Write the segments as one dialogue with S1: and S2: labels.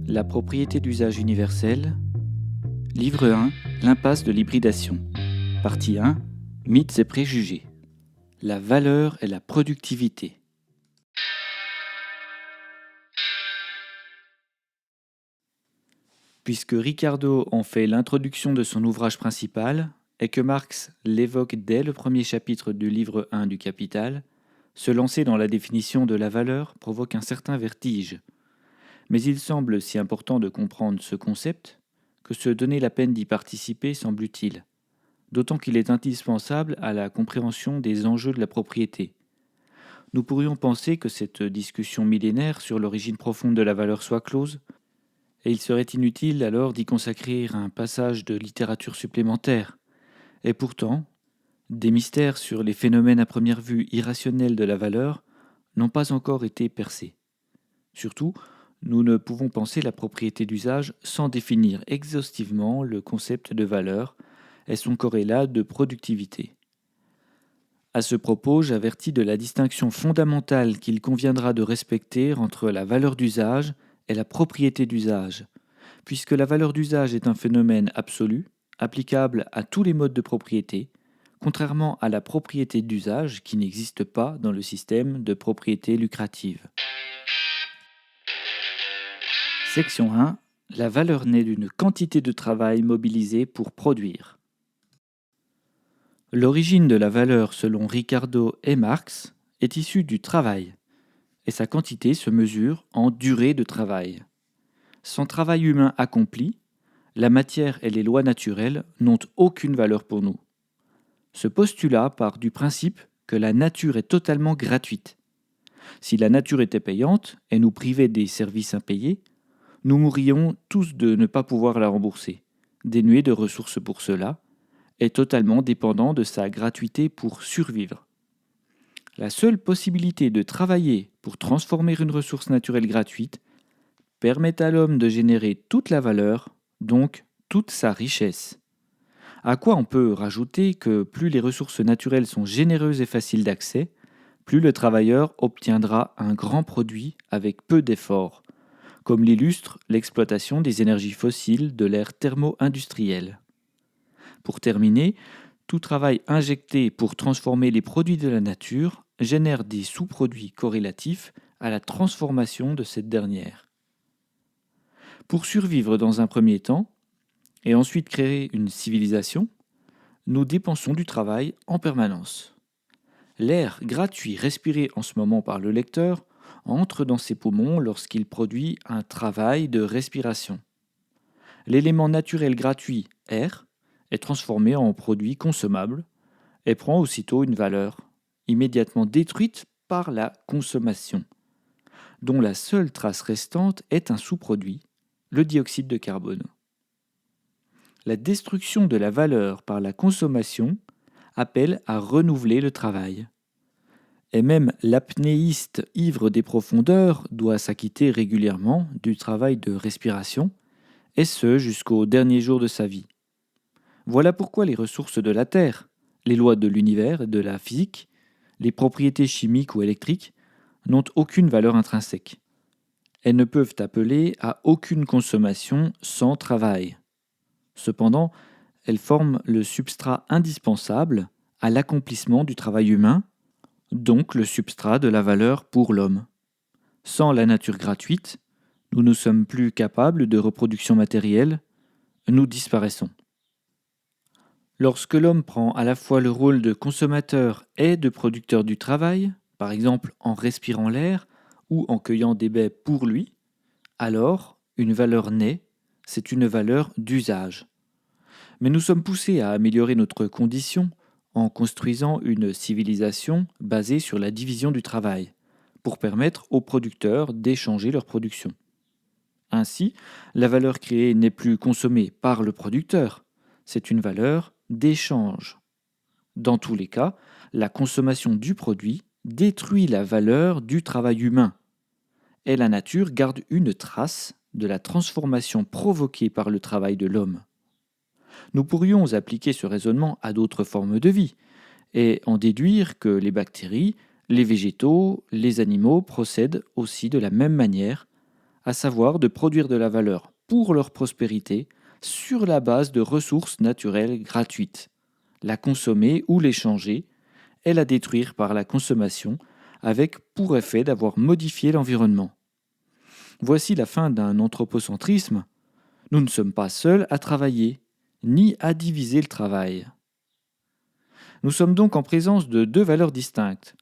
S1: La propriété d'usage universelle. Livre 1. L'impasse de l'hybridation. Partie 1. Mythes et préjugés. La valeur et la productivité. Puisque Ricardo en fait l'introduction de son ouvrage principal, et que Marx l'évoque dès le premier chapitre du livre 1 du Capital, se lancer dans la définition de la valeur provoque un certain vertige. Mais il semble si important de comprendre ce concept que se donner la peine d'y participer semble utile, d'autant qu'il est indispensable à la compréhension des enjeux de la propriété. Nous pourrions penser que cette discussion millénaire sur l'origine profonde de la valeur soit close, et il serait inutile alors d'y consacrer un passage de littérature supplémentaire. Et pourtant, des mystères sur les phénomènes à première vue irrationnels de la valeur n'ont pas encore été percés. Surtout, nous ne pouvons penser la propriété d'usage sans définir exhaustivement le concept de valeur et son corrélat de productivité. À ce propos, j'avertis de la distinction fondamentale qu'il conviendra de respecter entre la valeur d'usage et la propriété d'usage, puisque la valeur d'usage est un phénomène absolu, applicable à tous les modes de propriété, contrairement à la propriété d'usage qui n'existe pas dans le système de propriété lucrative. Section 1. La valeur naît d'une quantité de travail mobilisée pour produire. L'origine de la valeur selon Ricardo et Marx est issue du travail, et sa quantité se mesure en durée de travail. Sans travail humain accompli, la matière et les lois naturelles n'ont aucune valeur pour nous. Ce postulat part du principe que la nature est totalement gratuite. Si la nature était payante et nous privait des services impayés, nous mourrions tous de ne pas pouvoir la rembourser, dénués de ressources pour cela, et totalement dépendants de sa gratuité pour survivre. La seule possibilité de travailler pour transformer une ressource naturelle gratuite permet à l'homme de générer toute la valeur, donc toute sa richesse. À quoi on peut rajouter que plus les ressources naturelles sont généreuses et faciles d'accès, plus le travailleur obtiendra un grand produit avec peu d'efforts, comme l'illustre l'exploitation des énergies fossiles de l'ère thermo-industrielle. Pour terminer, tout travail injecté pour transformer les produits de la nature génère des sous-produits corrélatifs à la transformation de cette dernière. Pour survivre dans un premier temps, et ensuite créer une civilisation, nous dépensons du travail en permanence. L'air gratuit respiré en ce moment par le lecteur entre dans ses poumons lorsqu'il produit un travail de respiration. L'élément naturel gratuit, air, est transformé en produit consommable et prend aussitôt une valeur, immédiatement détruite par la consommation, dont la seule trace restante est un sous-produit, le dioxyde de carbone. La destruction de la valeur par la consommation appelle à renouveler le travail. Et même l'apnéiste ivre des profondeurs doit s'acquitter régulièrement du travail de respiration, et ce jusqu'au dernier jour de sa vie. Voilà pourquoi les ressources de la Terre, les lois de l'univers et de la physique, les propriétés chimiques ou électriques, n'ont aucune valeur intrinsèque. Elles ne peuvent appeler à aucune consommation sans travail. Cependant, elles forment le substrat indispensable à l'accomplissement du travail humain, donc le substrat de la valeur pour l'homme. Sans la nature gratuite, nous ne sommes plus capables de reproduction matérielle, nous disparaissons. Lorsque l'homme prend à la fois le rôle de consommateur et de producteur du travail, par exemple en respirant l'air ou en cueillant des baies pour lui, alors une valeur naît, c'est une valeur d'usage. Mais nous sommes poussés à améliorer notre condition en construisant une civilisation basée sur la division du travail, pour permettre aux producteurs d'échanger leur production. Ainsi, la valeur créée n'est plus consommée par le producteur, c'est une valeur d'échange. Dans tous les cas, la consommation du produit détruit la valeur du travail humain, et la nature garde une trace de la transformation provoquée par le travail de l'homme. Nous pourrions appliquer ce raisonnement à d'autres formes de vie, et en déduire que les bactéries, les végétaux, les animaux procèdent aussi de la même manière, à savoir de produire de la valeur pour leur prospérité sur la base de ressources naturelles gratuites, la consommer ou l'échanger et la détruire par la consommation avec pour effet d'avoir modifié l'environnement. Voici la fin d'un anthropocentrisme. Nous ne sommes pas seuls à travailler, ni à diviser le travail. Nous sommes donc en présence de deux valeurs distinctes.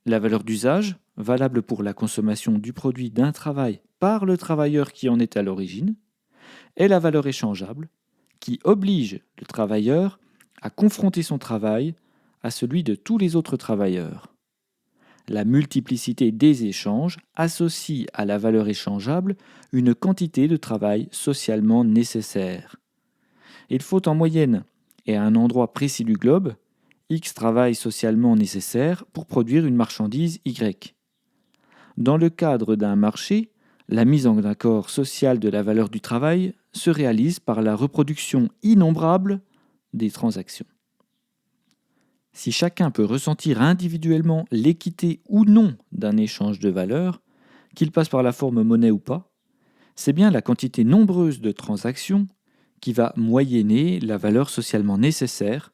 S1: La valeur d'usage, valable pour la consommation du produit d'un travail par le travailleur qui en est à l'origine, et la valeur échangeable, qui oblige le travailleur à confronter son travail à celui de tous les autres travailleurs. La multiplicité des échanges associe à la valeur échangeable une quantité de travail socialement nécessaire. Il faut en moyenne, et à un endroit précis du globe, X travail socialement nécessaire pour produire une marchandise Y. Dans le cadre d'un marché, la mise en accord social de la valeur du travail se réalise par la reproduction innombrable des transactions. Si chacun peut ressentir individuellement l'équité ou non d'un échange de valeur, qu'il passe par la forme monnaie ou pas, c'est bien la quantité nombreuse de transactions qui va moyenner la valeur socialement nécessaire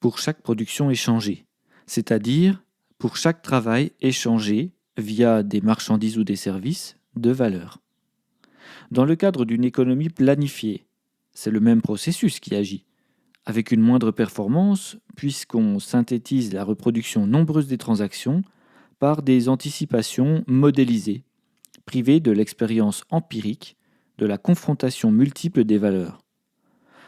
S1: pour chaque production échangée, c'est-à-dire pour chaque travail échangé via des marchandises ou des services de valeur. Dans le cadre d'une économie planifiée, c'est le même processus qui agit, avec une moindre performance puisqu'on synthétise la reproduction nombreuse des transactions par des anticipations modélisées, privées de l'expérience empirique de la confrontation multiple des valeurs.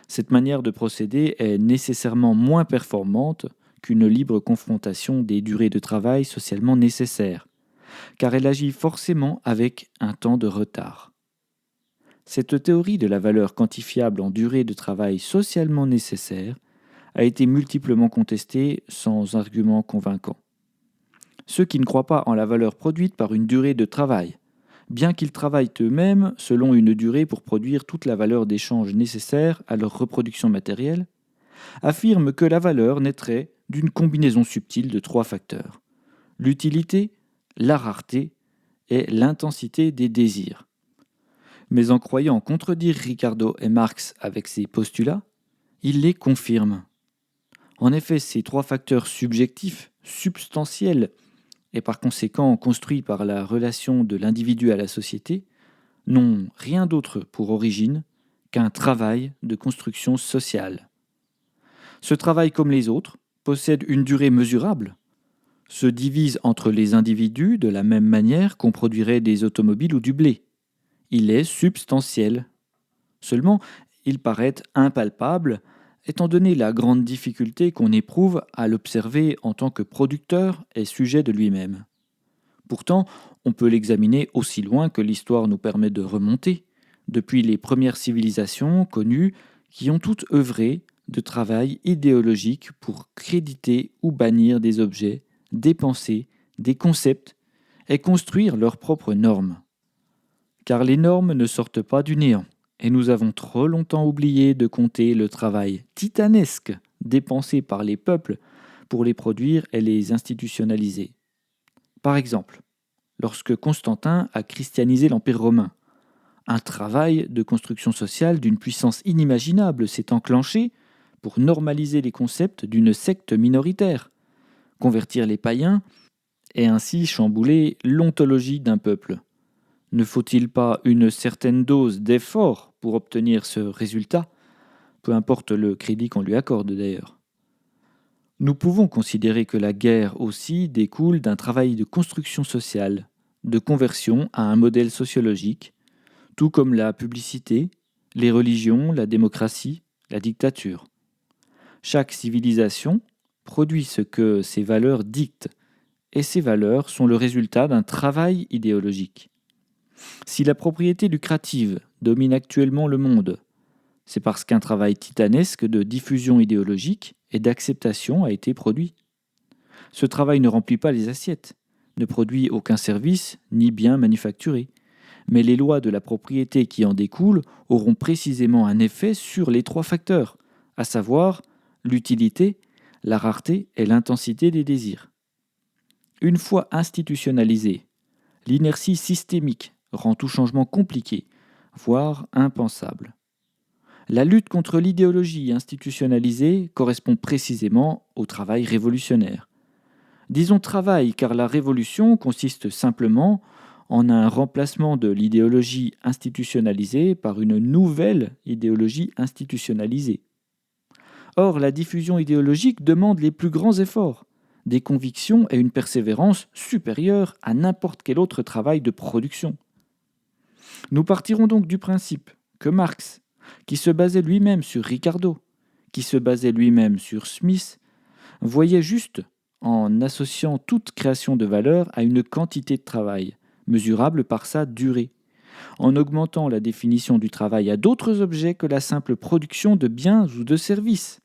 S1: Cette manière de procéder est nécessairement moins performante qu'une libre confrontation des durées de travail socialement nécessaires, car elle agit forcément avec un temps de retard. Cette théorie de la valeur quantifiable en durée de travail socialement nécessaire a été multiplement contestée sans argument convaincant. Ceux qui ne croient pas en la valeur produite par une durée de travail, bien qu'ils travaillent eux-mêmes selon une durée pour produire toute la valeur d'échange nécessaire à leur reproduction matérielle, affirment que la valeur naîtrait d'une combinaison subtile de trois facteurs: l'utilité, la rareté et l'intensité des désirs. Mais en croyant contredire Ricardo et Marx avec ces postulats, il les confirme. En effet, ces trois facteurs subjectifs, substantiels, et par conséquent construits par la relation de l'individu à la société, n'ont rien d'autre pour origine qu'un travail de construction sociale. Ce travail, comme les autres, possède une durée mesurable, se divise entre les individus de la même manière qu'on produirait des automobiles ou du blé. Il est substantiel. Seulement, il paraît impalpable, étant donné la grande difficulté qu'on éprouve à l'observer en tant que producteur et sujet de lui-même. Pourtant, on peut l'examiner aussi loin que l'histoire nous permet de remonter, depuis les premières civilisations connues qui ont toutes œuvré de travail idéologique pour créditer ou bannir des objets, des pensées, des concepts, et construire leurs propres normes. Car les normes ne sortent pas du néant, et nous avons trop longtemps oublié de compter le travail titanesque dépensé par les peuples pour les produire et les institutionnaliser. Par exemple, lorsque Constantin a christianisé l'Empire romain, un travail de construction sociale d'une puissance inimaginable s'est enclenché pour normaliser les concepts d'une secte minoritaire, convertir les païens et ainsi chambouler l'ontologie d'un peuple. Ne faut-il pas une certaine dose d'effort pour obtenir ce résultat, peu importe le crédit qu'on lui accorde d'ailleurs? Nous pouvons considérer que la guerre aussi découle d'un travail de construction sociale, de conversion à un modèle sociologique, tout comme la publicité, les religions, la démocratie, la dictature. Chaque civilisation produit ce que ses valeurs dictent, et ces valeurs sont le résultat d'un travail idéologique. Si la propriété lucrative domine actuellement le monde, c'est parce qu'un travail titanesque de diffusion idéologique et d'acceptation a été produit. Ce travail ne remplit pas les assiettes, ne produit aucun service ni bien manufacturé, mais les lois de la propriété qui en découlent auront précisément un effet sur les trois facteurs, à savoir l'utilité, la rareté et l'intensité des désirs. Une fois institutionnalisée, l'inertie systémique rend tout changement compliqué, voire impensable. La lutte contre l'idéologie institutionnalisée correspond précisément au travail révolutionnaire. Disons travail car la révolution consiste simplement en un remplacement de l'idéologie institutionnalisée par une nouvelle idéologie institutionnalisée. Or, la diffusion idéologique demande les plus grands efforts, des convictions et une persévérance supérieures à n'importe quel autre travail de production. Nous partirons donc du principe que Marx, qui se basait lui-même sur Ricardo, qui se basait lui-même sur Smith, voyait juste en associant toute création de valeur à une quantité de travail, mesurable par sa durée, en augmentant la définition du travail à d'autres objets que la simple production de biens ou de services,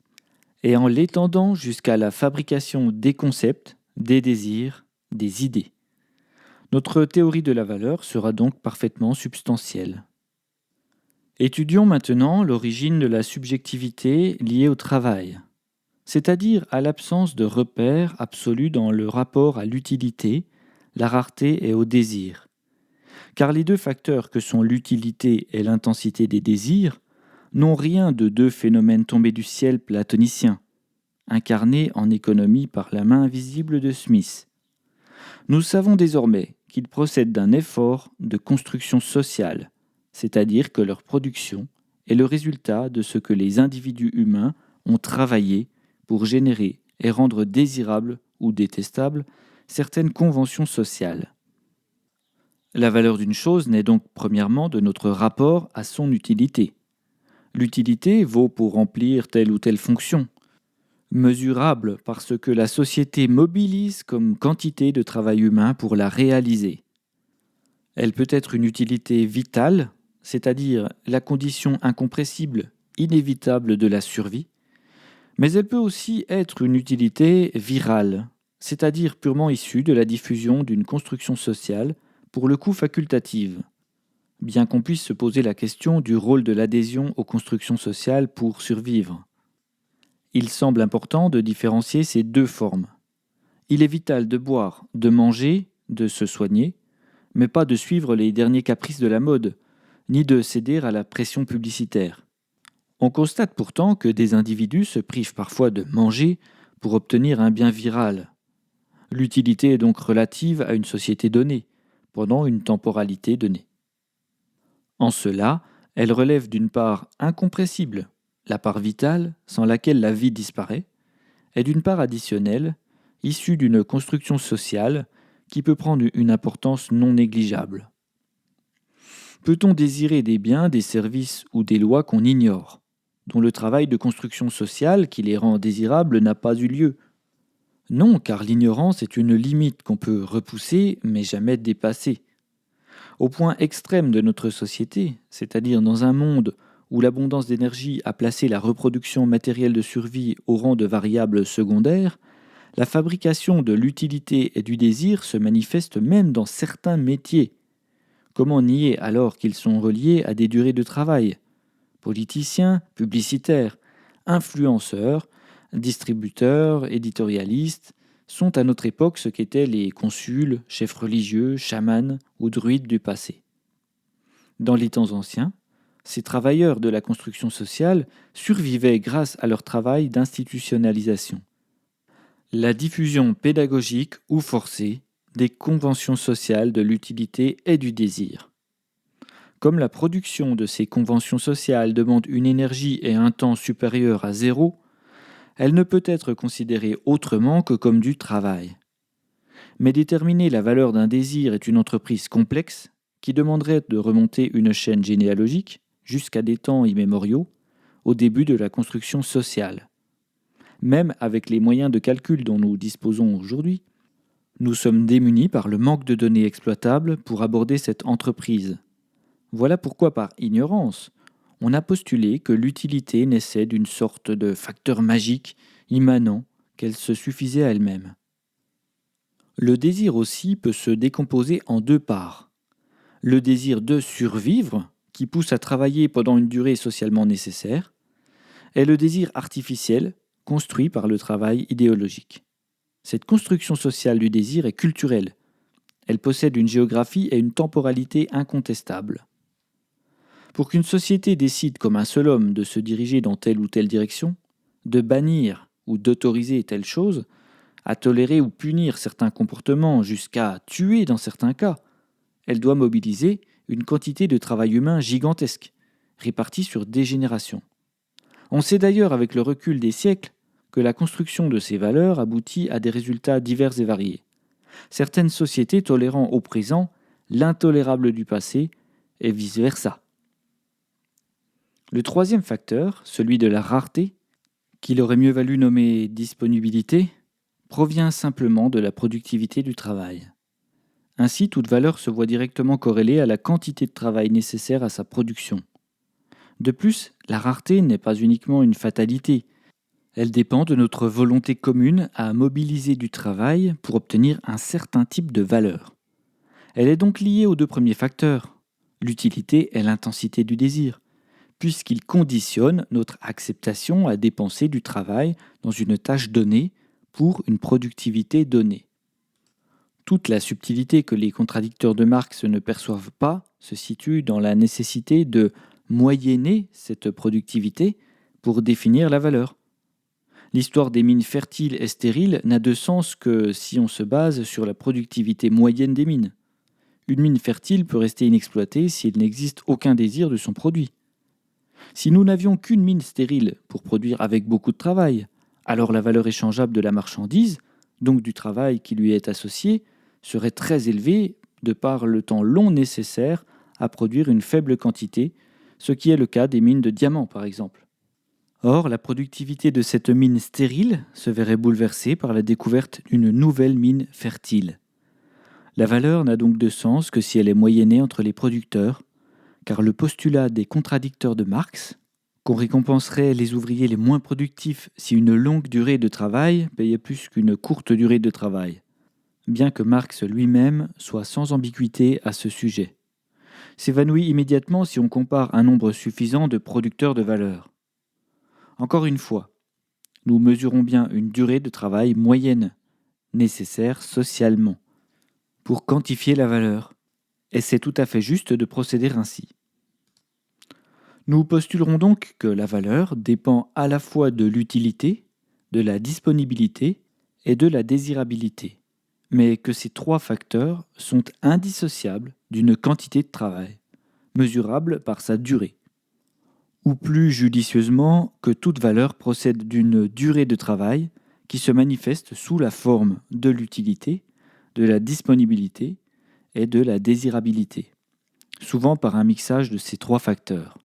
S1: et en l'étendant jusqu'à la fabrication des concepts, des désirs, des idées. Notre théorie de la valeur sera donc parfaitement substantielle. Étudions maintenant l'origine de la subjectivité liée au travail, c'est-à-dire à l'absence de repère absolu dans le rapport à l'utilité, la rareté et au désir. Car les deux facteurs que sont l'utilité et l'intensité des désirs n'ont rien de deux phénomènes tombés du ciel platoniciens, incarnés en économie par la main invisible de Smith. Nous savons désormais qu'ils procèdent d'un effort de construction sociale, c'est-à-dire que leur production est le résultat de ce que les individus humains ont travaillé pour générer et rendre désirables ou détestables certaines conventions sociales. La valeur d'une chose naît donc premièrement de notre rapport à son utilité. L'utilité vaut pour remplir telle ou telle fonction, mesurable par ce que la société mobilise comme quantité de travail humain pour la réaliser. Elle peut être une utilité vitale, c'est-à-dire la condition incompressible, inévitable de la survie, mais elle peut aussi être une utilité virale, c'est-à-dire purement issue de la diffusion d'une construction sociale, pour le coup facultative, bien qu'on puisse se poser la question du rôle de l'adhésion aux constructions sociales pour survivre. Il semble important de différencier ces deux formes. Il est vital de boire, de manger, de se soigner, mais pas de suivre les derniers caprices de la mode, ni de céder à la pression publicitaire. On constate pourtant que des individus se privent parfois de manger pour obtenir un bien viral. L'utilité est donc relative à une société donnée, pendant une temporalité donnée. En cela, elle relève d'une part incompressible, la part vitale, sans laquelle la vie disparaît, et d'une part additionnelle, issue d'une construction sociale qui peut prendre une importance non négligeable. Peut-on désirer des biens, des services ou des lois qu'on ignore, dont le travail de construction sociale qui les rend désirables n'a pas eu lieu? Non, car l'ignorance est une limite qu'on peut repousser mais jamais dépasser. Au point extrême de notre société, c'est-à-dire dans un monde où l'abondance d'énergie a placé la reproduction matérielle de survie au rang de variable secondaire, la fabrication de l'utilité et du désir se manifeste même dans certains métiers. Comment nier alors qu'ils sont reliés à des durées de travail? Politiciens, publicitaires, influenceurs, distributeurs, éditorialistes sont à notre époque ce qu'étaient les consuls, chefs religieux, chamans ou druides du passé. Dans les temps anciens, ces travailleurs de la construction sociale survivaient grâce à leur travail d'institutionnalisation. La diffusion pédagogique ou forcée des conventions sociales de l'utilité et du désir. Comme la production de ces conventions sociales demande une énergie et un temps supérieurs à zéro, elle ne peut être considérée autrement que comme du travail. Mais déterminer la valeur d'un désir est une entreprise complexe qui demanderait de remonter une chaîne généalogique jusqu'à des temps immémoriaux, au début de la construction sociale. Même avec les moyens de calcul dont nous disposons aujourd'hui, nous sommes démunis par le manque de données exploitables pour aborder cette entreprise. Voilà pourquoi, par ignorance, on a postulé que l'utilité naissait d'une sorte de facteur magique, immanent, qu'elle se suffisait à elle-même. Le désir aussi peut se décomposer en deux parts. Le désir de survivre, qui pousse à travailler pendant une durée socialement nécessaire, et le désir artificiel, construit par le travail idéologique. Cette construction sociale du désir est culturelle. Elle possède une géographie et une temporalité incontestables. Pour qu'une société décide comme un seul homme de se diriger dans telle ou telle direction, de bannir ou d'autoriser telle chose, à tolérer ou punir certains comportements jusqu'à tuer dans certains cas, elle doit mobiliser une quantité de travail humain gigantesque, répartie sur des générations. On sait d'ailleurs avec le recul des siècles que la construction de ces valeurs aboutit à des résultats divers et variés. Certaines sociétés tolérant au présent l'intolérable du passé et vice-versa. Le troisième facteur, celui de la rareté, qu'il aurait mieux valu nommer disponibilité, provient simplement de la productivité du travail. Ainsi, toute valeur se voit directement corrélée à la quantité de travail nécessaire à sa production. De plus, la rareté n'est pas uniquement une fatalité. Elle dépend de notre volonté commune à mobiliser du travail pour obtenir un certain type de valeur. Elle est donc liée aux deux premiers facteurs, l'utilité et l'intensité du désir, puisqu'ils conditionnent notre acceptation à dépenser du travail dans une tâche donnée pour une productivité donnée. Toute la subtilité que les contradicteurs de Marx ne perçoivent pas se situe dans la nécessité de moyenner cette productivité pour définir la valeur. L'histoire des mines fertiles et stériles n'a de sens que si on se base sur la productivité moyenne des mines. Une mine fertile peut rester inexploitée s'il n'existe aucun désir de son produit. Si nous n'avions qu'une mine stérile pour produire avec beaucoup de travail, alors la valeur échangeable de la marchandise, donc du travail qui lui est associé, serait très élevée de par le temps long nécessaire à produire une faible quantité, ce qui est le cas des mines de diamants par exemple. Or, la productivité de cette mine stérile se verrait bouleversée par la découverte d'une nouvelle mine fertile. La valeur n'a donc de sens que si elle est moyennée entre les producteurs, car le postulat des contradicteurs de Marx, qu'on récompenserait les ouvriers les moins productifs si une longue durée de travail payait plus qu'une courte durée de travail, bien que Marx lui-même soit sans ambiguïté à ce sujet, s'évanouit immédiatement si on compare un nombre suffisant de producteurs de valeur. Encore une fois, nous mesurons bien une durée de travail moyenne, nécessaire socialement, pour quantifier la valeur, et c'est tout à fait juste de procéder ainsi. Nous postulerons donc que la valeur dépend à la fois de l'utilité, de la disponibilité et de la désirabilité, mais que ces trois facteurs sont indissociables d'une quantité de travail, mesurable par sa durée. Ou plus judicieusement, que toute valeur procède d'une durée de travail qui se manifeste sous la forme de l'utilité, de la disponibilité et de la désirabilité, souvent par un mixage de ces trois facteurs.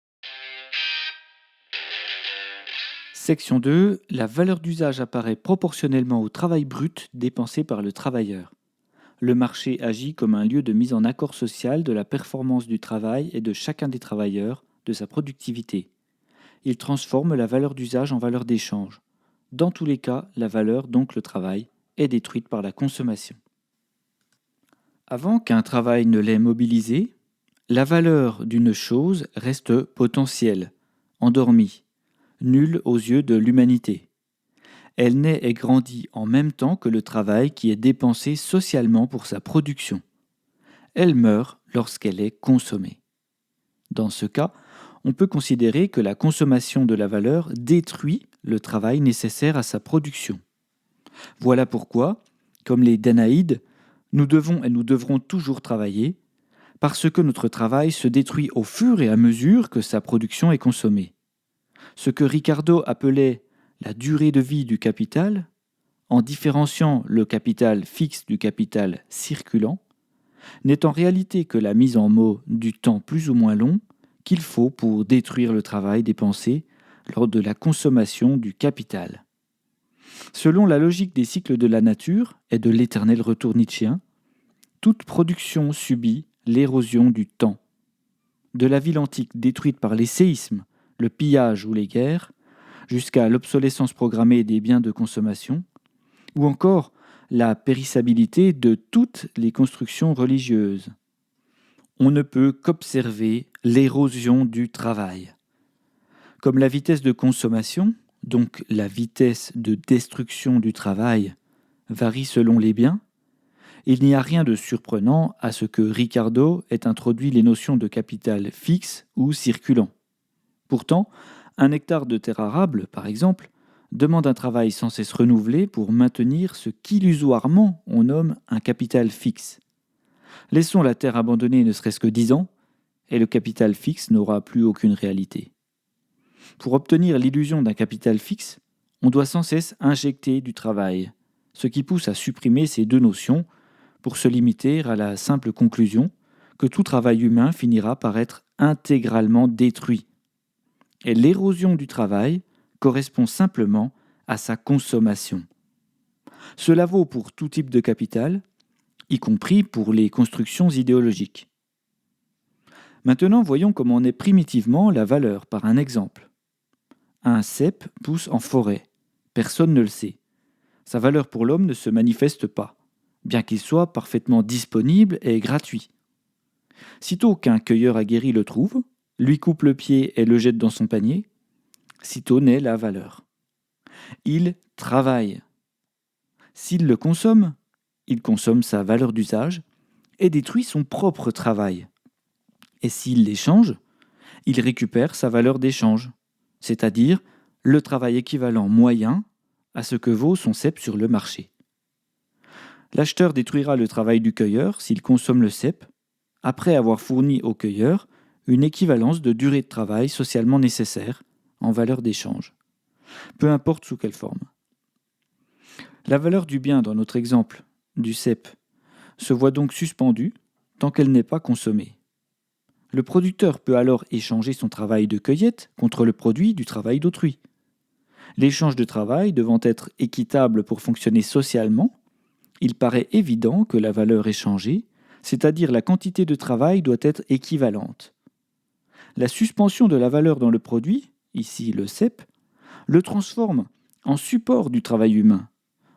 S1: Section 2. La valeur d'usage apparaît proportionnellement au travail brut dépensé par le travailleur. Le marché agit comme un lieu de mise en accord social de la performance du travail et de chacun des travailleurs, de sa productivité. Il transforme la valeur d'usage en valeur d'échange. Dans tous les cas, la valeur, donc le travail, est détruite par la consommation. Avant qu'un travail ne l'ait mobilisé, la valeur d'une chose reste potentielle, endormie, nulle aux yeux de l'humanité. Elle naît et grandit en même temps que le travail qui est dépensé socialement pour sa production. Elle meurt lorsqu'elle est consommée. Dans ce cas, on peut considérer que la consommation de la valeur détruit le travail nécessaire à sa production. Voilà pourquoi, comme les Danaïdes, nous devons et nous devrons toujours travailler, parce que notre travail se détruit au fur et à mesure que sa production est consommée. Ce que Ricardo appelait la durée de vie du capital, en différenciant le capital fixe du capital circulant, n'est en réalité que la mise en mots du temps plus ou moins long qu'il faut pour détruire le travail dépensé lors de la consommation du capital. Selon la logique des cycles de la nature et de l'éternel retour nietzschéen, toute production subit l'érosion du temps. De la ville antique détruite par les séismes, le pillage ou les guerres, jusqu'à l'obsolescence programmée des biens de consommation, ou encore la périssabilité de toutes les constructions religieuses. On ne peut qu'observer l'érosion du travail. Comme la vitesse de consommation, donc la vitesse de destruction du travail, varie selon les biens, Il n'y a rien de surprenant à ce que Ricardo ait introduit les notions de capital fixe ou circulant. Pourtant, un hectare de terre arable, par exemple, demande un travail sans cesse renouvelé pour maintenir ce qu'illusoirement on nomme un capital fixe. Laissons la terre abandonnée ne serait-ce que 10 ans, et le capital fixe n'aura plus aucune réalité. Pour obtenir l'illusion d'un capital fixe, on doit sans cesse injecter du travail, ce qui pousse à supprimer ces deux notions pour se limiter à la simple conclusion que tout travail humain finira par être intégralement détruit. Et l'érosion du travail correspond simplement à sa consommation. Cela vaut pour tout type de capital, y compris pour les constructions idéologiques. Maintenant, voyons comment on est primitivement la valeur par un exemple. Un cep pousse en forêt. Personne ne le sait. Sa valeur pour l'homme ne se manifeste pas, bien qu'il soit parfaitement disponible et gratuit. Sitôt qu'un cueilleur aguerri le trouve, lui coupe le pied et le jette dans son panier, sitôt naît la valeur. Il travaille. S'il le consomme, il consomme sa valeur d'usage et détruit son propre travail. Et s'il l'échange, il récupère sa valeur d'échange, c'est-à-dire le travail équivalent moyen à ce que vaut son cep sur le marché. L'acheteur détruira le travail du cueilleur s'il consomme le cep, après avoir fourni au cueilleur une équivalence de durée de travail socialement nécessaire en valeur d'échange, peu importe sous quelle forme. La valeur du bien dans notre exemple du cep se voit donc suspendue tant qu'elle n'est pas consommée. Le producteur peut alors échanger son travail de cueillette contre le produit du travail d'autrui. L'échange de travail devant être équitable pour fonctionner socialement, il paraît évident que la valeur échangée, c'est-à-dire la quantité de travail, doit être équivalente. La suspension de la valeur dans le produit, ici le cep, le transforme en support du travail humain,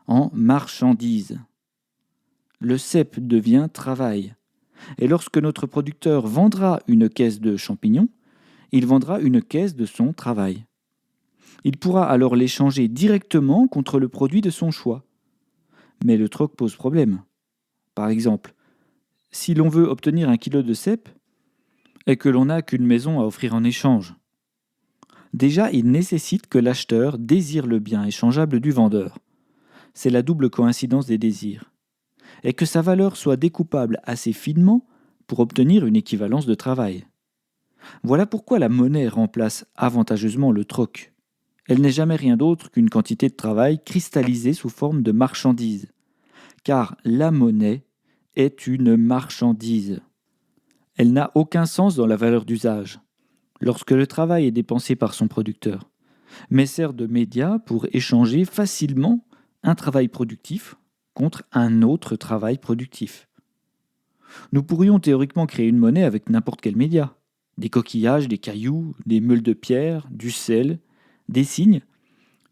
S1: en marchandise. Le cep devient travail. Et lorsque notre producteur vendra une caisse de champignons, il vendra une caisse de son travail. Il pourra alors l'échanger directement contre le produit de son choix. Mais le troc pose problème. Par exemple, si l'on veut obtenir 1 kilo de cèpe et que l'on n'a qu'une maison à offrir en échange, déjà il nécessite que l'acheteur désire le bien échangeable du vendeur. C'est la double coïncidence des désirs. Et que sa valeur soit découpable assez finement pour obtenir une équivalence de travail. Voilà pourquoi la monnaie remplace avantageusement le troc. Elle n'est jamais rien d'autre qu'une quantité de travail cristallisée sous forme de marchandise. Car la monnaie est une marchandise. Elle n'a aucun sens dans la valeur d'usage, lorsque le travail est dépensé par son producteur, mais sert de média pour échanger facilement un travail productif contre un autre travail productif. Nous pourrions théoriquement créer une monnaie avec n'importe quel média. Des coquillages, des cailloux, des meules de pierre, du sel, des signes,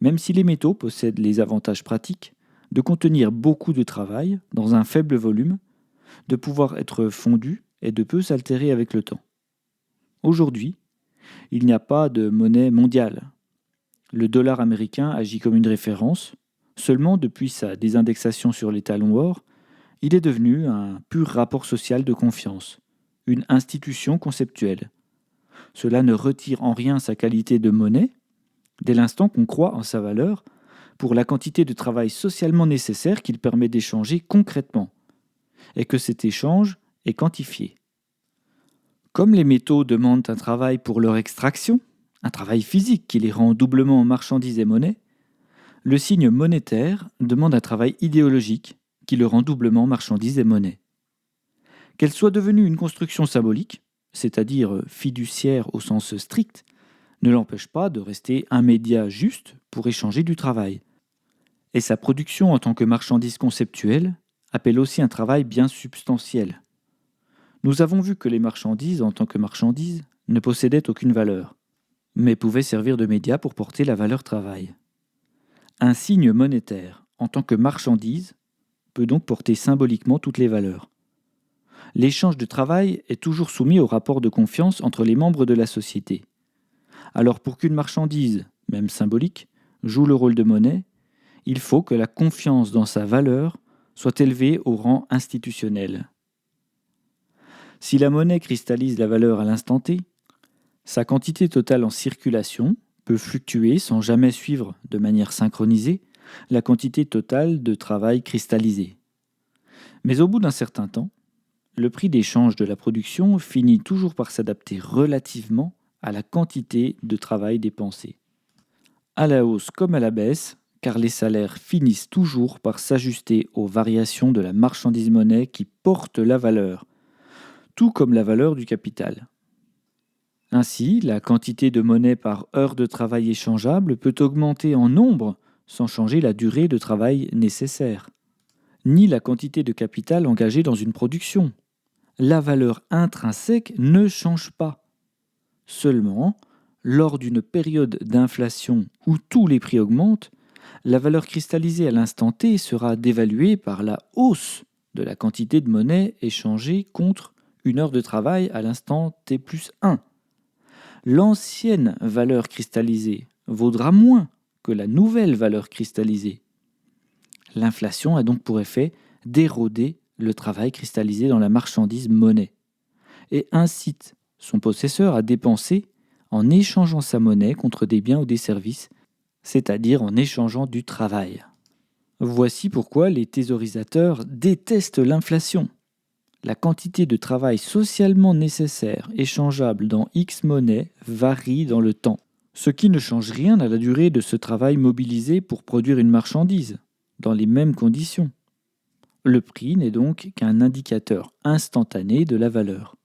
S1: même si les métaux possèdent les avantages pratiques de contenir beaucoup de travail dans un faible volume, de pouvoir être fondus et de peu s'altérer avec le temps. Aujourd'hui, il n'y a pas de monnaie mondiale. Le dollar américain agit comme une référence. Seulement depuis sa désindexation sur les talons or, il est devenu un pur rapport social de confiance, une institution conceptuelle. Cela ne retire en rien sa qualité de monnaie, dès l'instant qu'on croit en sa valeur, pour la quantité de travail socialement nécessaire qu'il permet d'échanger concrètement, et que cet échange est quantifié. Comme les métaux demandent un travail pour leur extraction, un travail physique qui les rend doublement marchandises et monnaie, le signe monétaire demande un travail idéologique qui le rend doublement marchandise et monnaie. Qu'elle soit devenue une construction symbolique, c'est-à-dire fiduciaire au sens strict, ne l'empêche pas de rester un média juste pour échanger du travail. Et sa production en tant que marchandise conceptuelle appelle aussi un travail bien substantiel. Nous avons vu que les marchandises, en tant que marchandises, ne possédaient aucune valeur, mais pouvaient servir de média pour porter la valeur travail. Un signe monétaire, en tant que marchandise, peut donc porter symboliquement toutes les valeurs. L'échange de travail est toujours soumis au rapport de confiance entre les membres de la société. Alors pour qu'une marchandise, même symbolique, joue le rôle de monnaie, il faut que la confiance dans sa valeur soit élevé au rang institutionnel. Si la monnaie cristallise la valeur à l'instant T, sa quantité totale en circulation peut fluctuer sans jamais suivre de manière synchronisée la quantité totale de travail cristallisé. Mais au bout d'un certain temps, le prix d'échange de la production finit toujours par s'adapter relativement à la quantité de travail dépensé. À la hausse comme à la baisse, car les salaires finissent toujours par s'ajuster aux variations de la marchandise-monnaie qui porte la valeur, tout comme la valeur du capital. Ainsi, la quantité de monnaie par heure de travail échangeable peut augmenter en nombre sans changer la durée de travail nécessaire, ni la quantité de capital engagé dans une production. La valeur intrinsèque ne change pas. Seulement, lors d'une période d'inflation où tous les prix augmentent, la valeur cristallisée à l'instant T sera dévaluée par la hausse de la quantité de monnaie échangée contre une heure de travail à l'instant T plus 1. L'ancienne valeur cristallisée vaudra moins que la nouvelle valeur cristallisée. L'inflation a donc pour effet d'éroder le travail cristallisé dans la marchandise monnaie et incite son possesseur à dépenser en échangeant sa monnaie contre des biens ou des services, c'est-à-dire en échangeant du travail. Voici pourquoi les thésaurisateurs détestent l'inflation. La quantité de travail socialement nécessaire échangeable dans X monnaie varie dans le temps, ce qui ne change rien à la durée de ce travail mobilisé pour produire une marchandise, dans les mêmes conditions. Le prix n'est donc qu'un indicateur instantané de la valeur.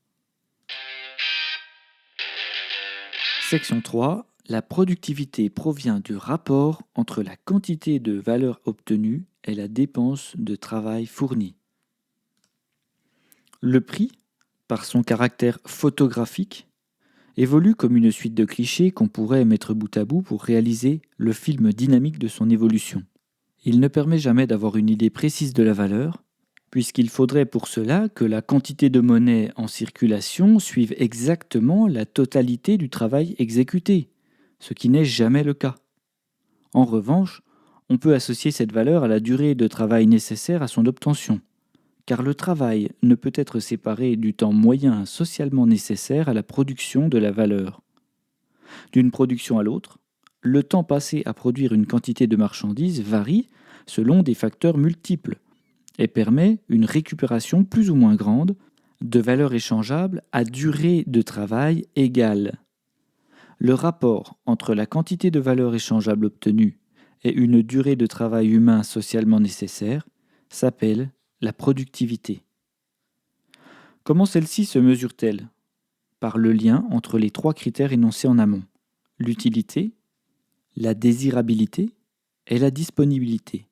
S1: Section 3. La productivité provient du rapport entre la quantité de valeur obtenue et la dépense de travail fourni. Le prix, par son caractère photographique, évolue comme une suite de clichés qu'on pourrait mettre bout à bout pour réaliser le film dynamique de son évolution. Il ne permet jamais d'avoir une idée précise de la valeur, puisqu'il faudrait pour cela que la quantité de monnaie en circulation suive exactement la totalité du travail exécuté, ce qui n'est jamais le cas. En revanche, on peut associer cette valeur à la durée de travail nécessaire à son obtention, car le travail ne peut être séparé du temps moyen socialement nécessaire à la production de la valeur. D'une production à l'autre, le temps passé à produire une quantité de marchandises varie selon des facteurs multiples et permet une récupération plus ou moins grande de valeur échangeable à durée de travail égale. Le rapport entre la quantité de valeur échangeable obtenue et une durée de travail humain socialement nécessaire s'appelle la productivité. Comment celle-ci se mesure-t-elle ? Par le lien entre les trois critères énoncés en amont: l'utilité, la désirabilité et la disponibilité,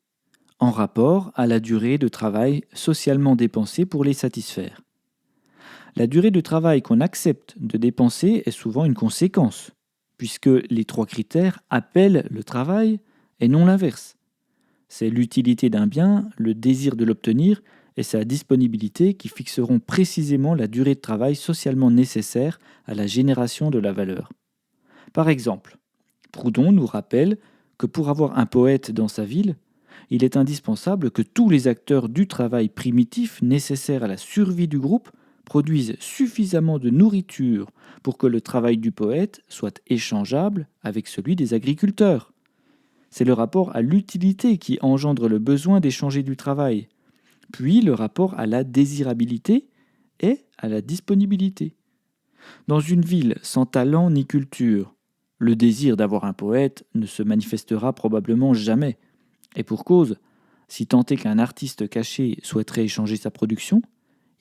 S1: en rapport à la durée de travail socialement dépensée pour les satisfaire. La durée de travail qu'on accepte de dépenser est souvent une conséquence, puisque les trois critères appellent le travail et non l'inverse. C'est l'utilité d'un bien, le désir de l'obtenir et sa disponibilité qui fixeront précisément la durée de travail socialement nécessaire à la génération de la valeur. Par exemple, Proudhon nous rappelle que pour avoir un poète dans sa ville, il est indispensable que tous les acteurs du travail primitif nécessaire à la survie du groupe produisent suffisamment de nourriture pour que le travail du poète soit échangeable avec celui des agriculteurs. C'est le rapport à l'utilité qui engendre le besoin d'échanger du travail, puis le rapport à la désirabilité et à la disponibilité. Dans une ville sans talent ni culture, le désir d'avoir un poète ne se manifestera probablement jamais. Et pour cause, si tant est qu'un artiste caché souhaiterait échanger sa production,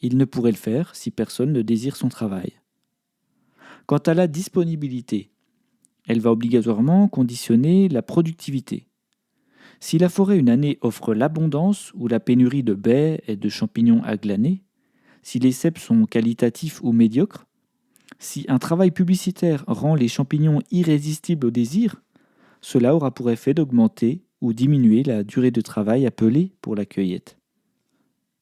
S1: il ne pourrait le faire si personne ne désire son travail. Quant à la disponibilité, elle va obligatoirement conditionner la productivité. Si la forêt une année offre l'abondance ou la pénurie de baies et de champignons à glaner, si les cèpes sont qualitatifs ou médiocres, si un travail publicitaire rend les champignons irrésistibles au désir, cela aura pour effet d'augmenter ou diminuer la durée de travail appelée pour la cueillette.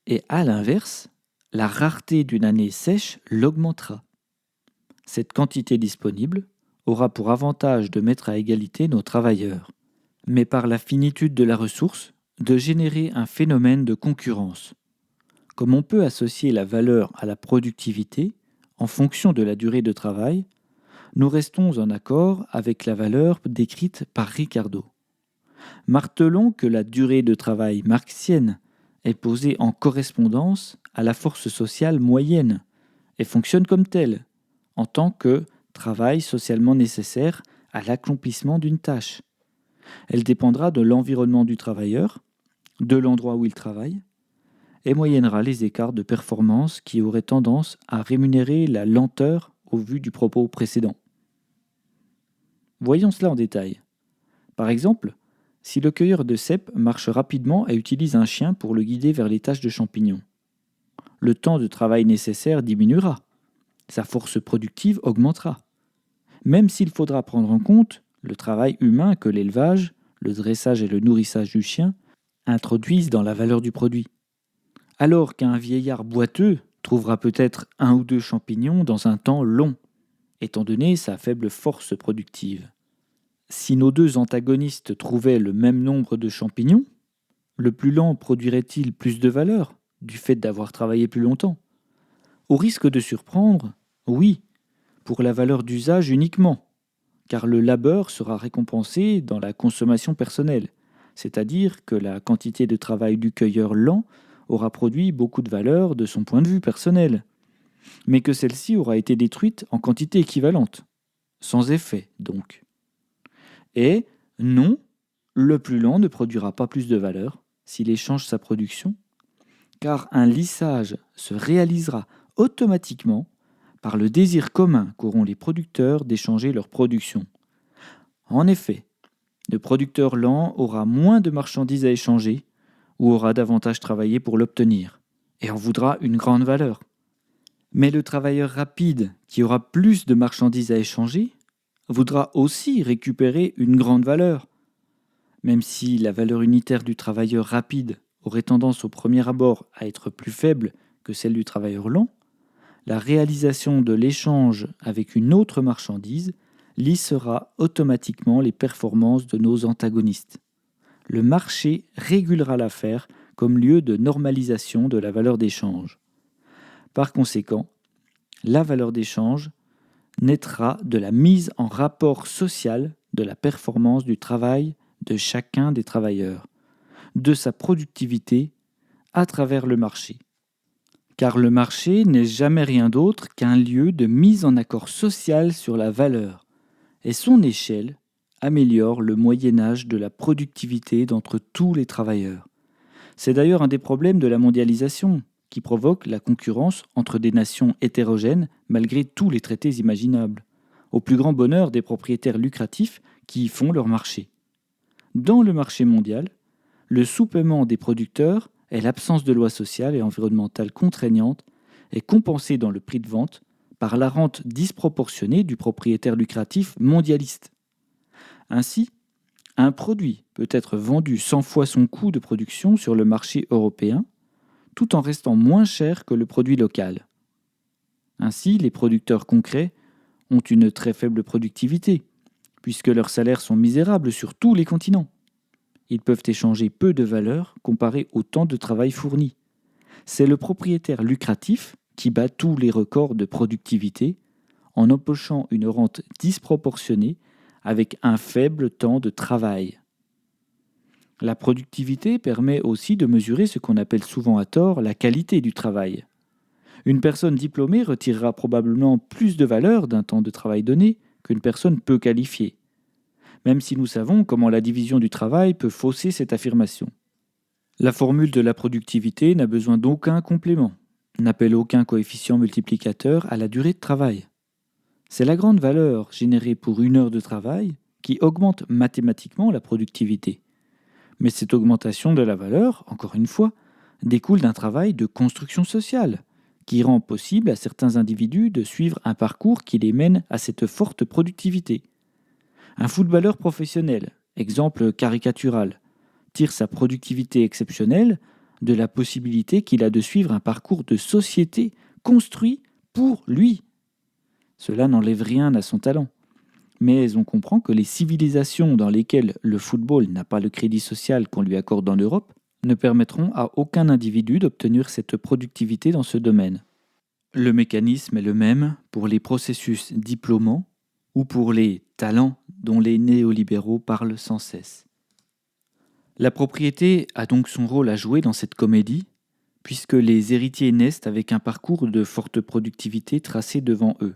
S1: Et à l'inverse, la rareté d'une année sèche l'augmentera. Cette quantité disponible aura pour avantage de mettre à égalité nos travailleurs. Mais par la finitude de la ressource, de générer un phénomène de concurrence. Comme on peut associer la valeur à la productivité en fonction de la durée de travail, nous restons en accord avec la valeur décrite par Ricardo. Martelons que la durée de travail marxienne est posée en correspondance à la force sociale moyenne et fonctionne comme telle, en tant que travail socialement nécessaire à l'accomplissement d'une tâche. Elle dépendra de l'environnement du travailleur, de l'endroit où il travaille, et moyennera les écarts de performance qui auraient tendance à rémunérer la lenteur au vu du propos précédent. Voyons cela en détail. Par exemple, si le cueilleur de cèpes marche rapidement et utilise un chien pour le guider vers les taches de champignons, le temps de travail nécessaire diminuera, sa force productive augmentera, même s'il faudra prendre en compte le travail humain que l'élevage, le dressage et le nourrissage du chien introduisent dans la valeur du produit. Alors qu'un vieillard boiteux trouvera peut-être un ou deux champignons dans un temps long, étant donné sa faible force productive. Si nos deux antagonistes trouvaient le même nombre de champignons, le plus lent produirait-il plus de valeur, du fait d'avoir travaillé plus longtemps? Au risque de surprendre, oui, pour la valeur d'usage uniquement, car le labeur sera récompensé dans la consommation personnelle, c'est-à-dire que la quantité de travail du cueilleur lent aura produit beaucoup de valeur de son point de vue personnel, mais que celle-ci aura été détruite en quantité équivalente, sans effet donc. Et non, le plus lent ne produira pas plus de valeur s'il échange sa production, car un lissage se réalisera automatiquement par le désir commun qu'auront les producteurs d'échanger leur production. En effet, le producteur lent aura moins de marchandises à échanger ou aura davantage travaillé pour l'obtenir, et en voudra une grande valeur. Mais le travailleur rapide, qui aura plus de marchandises à échanger, voudra aussi récupérer une grande valeur. Même si la valeur unitaire du travailleur rapide aurait tendance au premier abord à être plus faible que celle du travailleur lent, la réalisation de l'échange avec une autre marchandise lissera automatiquement les performances de nos antagonistes. Le marché régulera l'affaire comme lieu de normalisation de la valeur d'échange. Par conséquent, la valeur d'échange naîtra de la mise en rapport social de la performance du travail de chacun des travailleurs, de sa productivité à travers le marché. Car le marché n'est jamais rien d'autre qu'un lieu de mise en accord social sur la valeur, et son échelle améliore le moyen-âge de la productivité d'entre tous les travailleurs. C'est d'ailleurs un des problèmes de la mondialisation, qui provoque la concurrence entre des nations hétérogènes malgré tous les traités imaginables, au plus grand bonheur des propriétaires lucratifs qui y font leur marché. Dans le marché mondial, le sous-paiement des producteurs et l'absence de lois sociales et environnementales contraignantes est compensé dans le prix de vente par la rente disproportionnée du propriétaire lucratif mondialiste. Ainsi, un produit peut être vendu 100 fois son coût de production sur le marché européen, tout en restant moins cher que le produit local. Ainsi, les producteurs concrets ont une très faible productivité, puisque leurs salaires sont misérables sur tous les continents. Ils peuvent échanger peu de valeur comparé au temps de travail fourni. C'est le propriétaire lucratif qui bat tous les records de productivité en empochant une rente disproportionnée avec un faible temps de travail. La productivité permet aussi de mesurer ce qu'on appelle souvent à tort la qualité du travail. Une personne diplômée retirera probablement plus de valeur d'un temps de travail donné qu'une personne peu qualifiée, même si nous savons comment la division du travail peut fausser cette affirmation. La formule de la productivité n'a besoin d'aucun complément, n'appelle aucun coefficient multiplicateur à la durée de travail. C'est la grande valeur générée pour une heure de travail qui augmente mathématiquement la productivité. Mais cette augmentation de la valeur, encore une fois, découle d'un travail de construction sociale, qui rend possible à certains individus de suivre un parcours qui les mène à cette forte productivité. Un footballeur professionnel, exemple caricatural, tire sa productivité exceptionnelle de la possibilité qu'il a de suivre un parcours de société construit pour lui. Cela n'enlève rien à son talent. Mais on comprend que les civilisations dans lesquelles le football n'a pas le crédit social qu'on lui accorde en Europe ne permettront à aucun individu d'obtenir cette productivité dans ce domaine. Le mécanisme est le même pour les processus diplômants ou pour les talents dont les néolibéraux parlent sans cesse. La propriété a donc son rôle à jouer dans cette comédie, puisque les héritiers naissent avec un parcours de forte productivité tracé devant eux,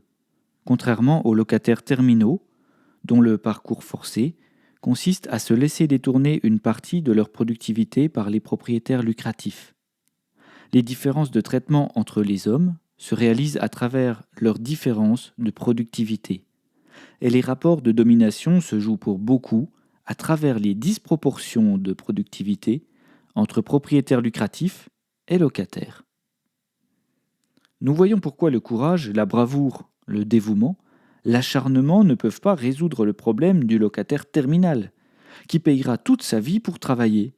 S1: contrairement aux locataires terminaux, dont le parcours forcé consiste à se laisser détourner une partie de leur productivité par les propriétaires lucratifs. Les différences de traitement entre les hommes se réalisent à travers leurs différences de productivité, et les rapports de domination se jouent pour beaucoup à travers les disproportions de productivité entre propriétaires lucratifs et locataires. Nous voyons pourquoi le courage, la bravoure, le dévouement, l'acharnement ne peuvent pas résoudre le problème du locataire terminal, qui payera toute sa vie pour travailler,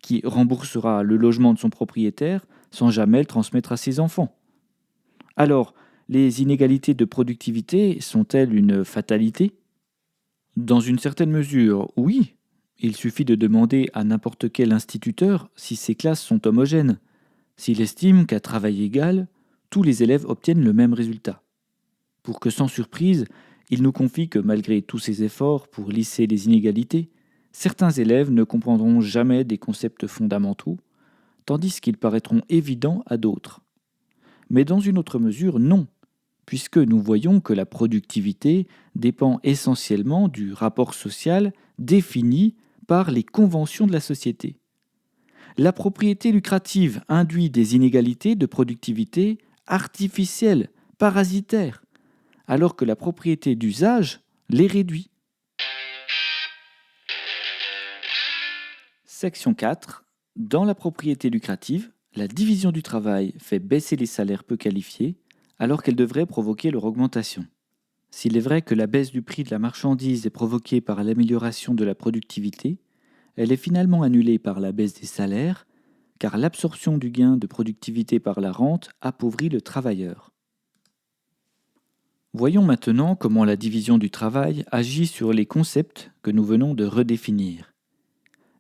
S1: qui remboursera le logement de son propriétaire sans jamais le transmettre à ses enfants. Alors, les inégalités de productivité sont-elles une fatalité ? Dans une certaine mesure, oui. Il suffit de demander à n'importe quel instituteur si ses classes sont homogènes, s'il estime qu'à travail égal, tous les élèves obtiennent le même résultat. Pour que sans surprise, il nous confie que malgré tous ses efforts pour lisser les inégalités, certains élèves ne comprendront jamais des concepts fondamentaux, tandis qu'ils paraîtront évidents à d'autres. Mais dans une autre mesure, non, puisque nous voyons que la productivité dépend essentiellement du rapport social défini par les conventions de la société. La propriété lucrative induit des inégalités de productivité artificielles, parasitaires, alors que la propriété d'usage les réduit. Section 4. Dans la propriété lucrative, la division du travail fait baisser les salaires peu qualifiés, alors qu'elle devrait provoquer leur augmentation. S'il est vrai que la baisse du prix de la marchandise est provoquée par l'amélioration de la productivité, elle est finalement annulée par la baisse des salaires, car l'absorption du gain de productivité par la rente appauvrit le travailleur. Voyons maintenant comment la division du travail agit sur les concepts que nous venons de redéfinir.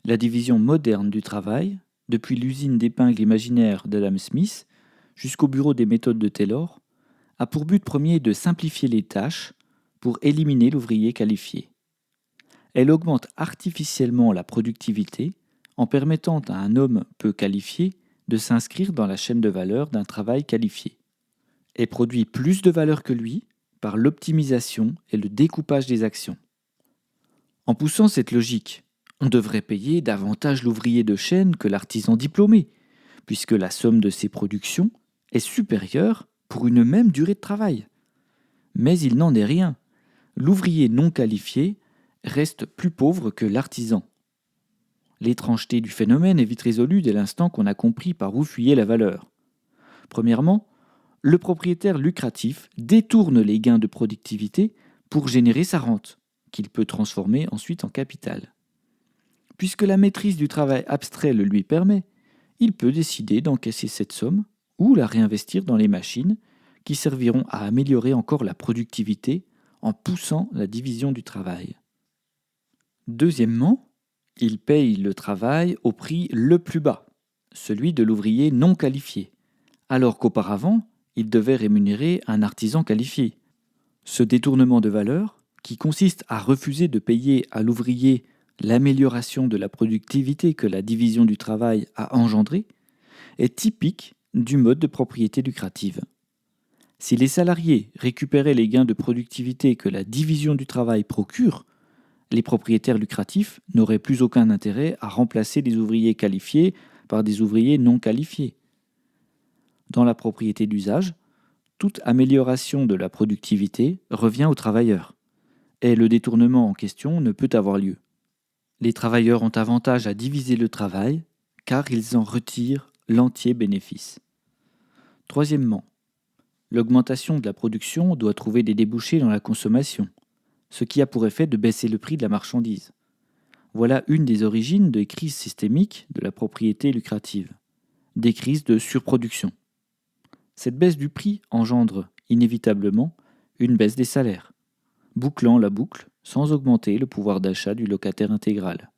S1: La division moderne du travail, depuis l'usine d'épingles imaginaire d'Adam Smith jusqu'au bureau des méthodes de Taylor, a pour but premier de simplifier les tâches pour éliminer l'ouvrier qualifié. Elle augmente artificiellement la productivité en permettant à un homme peu qualifié de s'inscrire dans la chaîne de valeur d'un travail qualifié et produit plus de valeur que lui par l'optimisation et le découpage des actions. En poussant cette logique, on devrait payer davantage l'ouvrier de chaîne que l'artisan diplômé, puisque la somme de ses productions est supérieure pour une même durée de travail. Mais il n'en est rien. L'ouvrier non qualifié reste plus pauvre que l'artisan. L'étrangeté du phénomène est vite résolue dès l'instant qu'on a compris par où fuyait la valeur. Premièrement, le propriétaire lucratif détourne les gains de productivité pour générer sa rente, qu'il peut transformer ensuite en capital. Puisque la maîtrise du travail abstrait le lui permet, il peut décider d'encaisser cette somme ou la réinvestir dans les machines qui serviront à améliorer encore la productivité en poussant la division du travail. Deuxièmement, il paye le travail au prix le plus bas, celui de l'ouvrier non qualifié, alors qu'auparavant, il devait rémunérer un artisan qualifié. Ce détournement de valeur, qui consiste à refuser de payer à l'ouvrier l'amélioration de la productivité que la division du travail a engendrée, est typique du mode de propriété lucrative. Si les salariés récupéraient les gains de productivité que la division du travail procure, les propriétaires lucratifs n'auraient plus aucun intérêt à remplacer les ouvriers qualifiés par des ouvriers non qualifiés. Dans la propriété d'usage, toute amélioration de la productivité revient aux travailleurs, et le détournement en question ne peut avoir lieu. Les travailleurs ont avantage à diviser le travail, car ils en retirent l'entier bénéfice. Troisièmement, l'augmentation de la production doit trouver des débouchés dans la consommation, ce qui a pour effet de baisser le prix de la marchandise. Voilà une des origines des crises systémiques de la propriété lucrative, des crises de surproduction. Cette baisse du prix engendre inévitablement une baisse des salaires. bouclant la boucle sans augmenter le pouvoir d'achat du locataire intégral.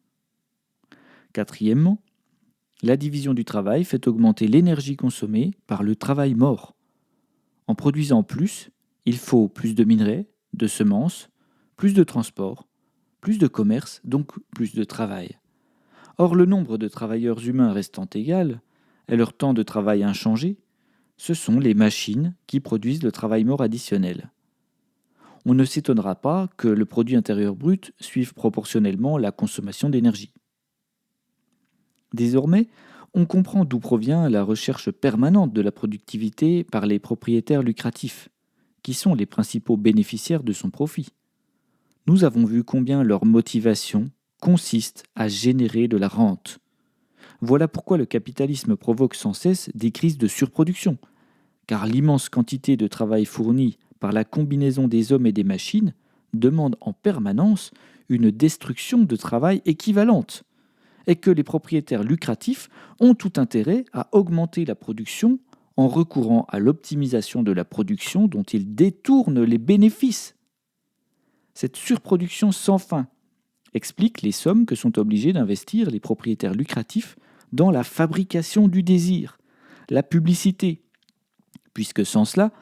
S1: Quatrièmement, la division du travail fait augmenter l'énergie consommée par le travail mort. En produisant plus, il faut plus de minerais, de semences, plus de transport, plus de commerce, donc plus de travail. Or, le nombre de travailleurs humains restant égal, et leur temps de travail inchangé, ce sont les machines qui produisent le travail mort additionnel. On ne s'étonnera pas que le produit intérieur brut suive proportionnellement la consommation d'énergie. Désormais, on comprend d'où provient la recherche permanente de la productivité par les propriétaires lucratifs, qui sont les principaux bénéficiaires de son profit. Nous avons vu combien leur motivation consiste à générer de la rente. Voilà pourquoi le capitalisme provoque sans cesse des crises de surproduction, car l'immense quantité de travail fourni par la combinaison des hommes et des machines demande en permanence une destruction de travail équivalente, et que les propriétaires lucratifs ont tout intérêt à augmenter la production en recourant à l'optimisation de la production dont ils détournent les bénéfices. Cette surproduction sans fin explique les sommes que sont obligés d'investir les propriétaires lucratifs dans la fabrication du désir, la publicité, puisque sans cela,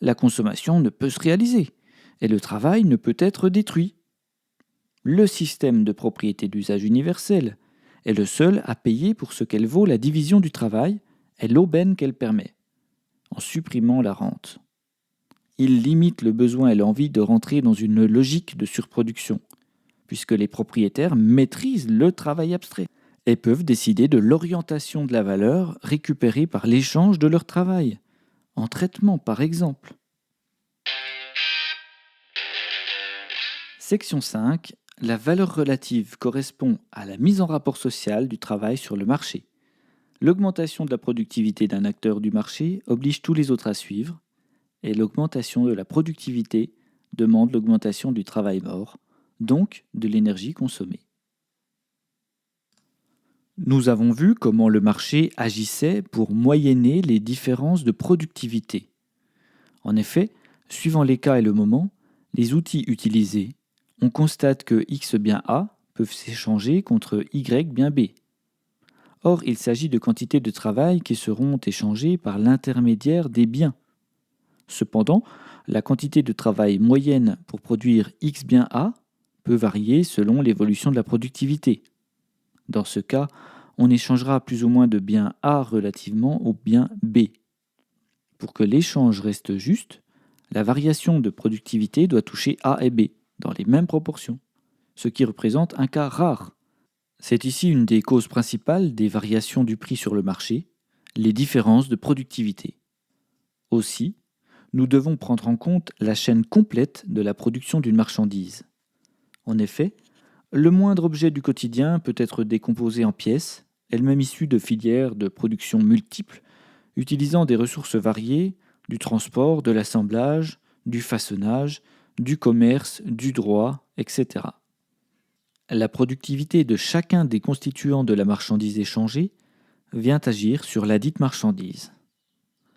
S1: la consommation ne peut se réaliser et le travail ne peut être détruit. Le système de propriété d'usage universel est le seul à payer pour ce qu'elle vaut la division du travail et l'aubaine qu'elle permet, en supprimant la rente. Il limite le besoin et l'envie de rentrer dans une logique de surproduction, puisque les propriétaires maîtrisent le travail abstrait et peuvent décider de l'orientation de la valeur récupérée par l'échange de leur travail, en traitement par exemple. Section 5. La valeur relative correspond à la mise en rapport social du travail sur le marché. L'augmentation de la productivité d'un acteur du marché oblige tous les autres à suivre, et l'augmentation de la productivité demande l'augmentation du travail mort, donc de l'énergie consommée. Nous avons vu comment le marché agissait pour moyenner les différences de productivité. En effet, suivant les cas et le moment, les outils utilisés, on constate que X bien A peuvent s'échanger contre Y bien B. Or, il s'agit de quantités de travail qui seront échangées par l'intermédiaire des biens. Cependant, la quantité de travail moyenne pour produire X bien A peut varier selon l'évolution de la productivité. Dans ce cas, on échangera plus ou moins de bien A relativement au bien B. Pour que l'échange reste juste, la variation de productivité doit toucher A et B dans les mêmes proportions, ce qui représente un cas rare. C'est ici une des causes principales des variations du prix sur le marché, les différences de productivité. Aussi, nous devons prendre en compte la chaîne complète de la production d'une marchandise. En effet, le moindre objet du quotidien peut être décomposé en pièces, elles-mêmes issues de filières de production multiples, utilisant des ressources variées, du transport, de l'assemblage, du façonnage, du commerce, du droit, etc. La productivité de chacun des constituants de la marchandise échangée vient agir sur ladite marchandise.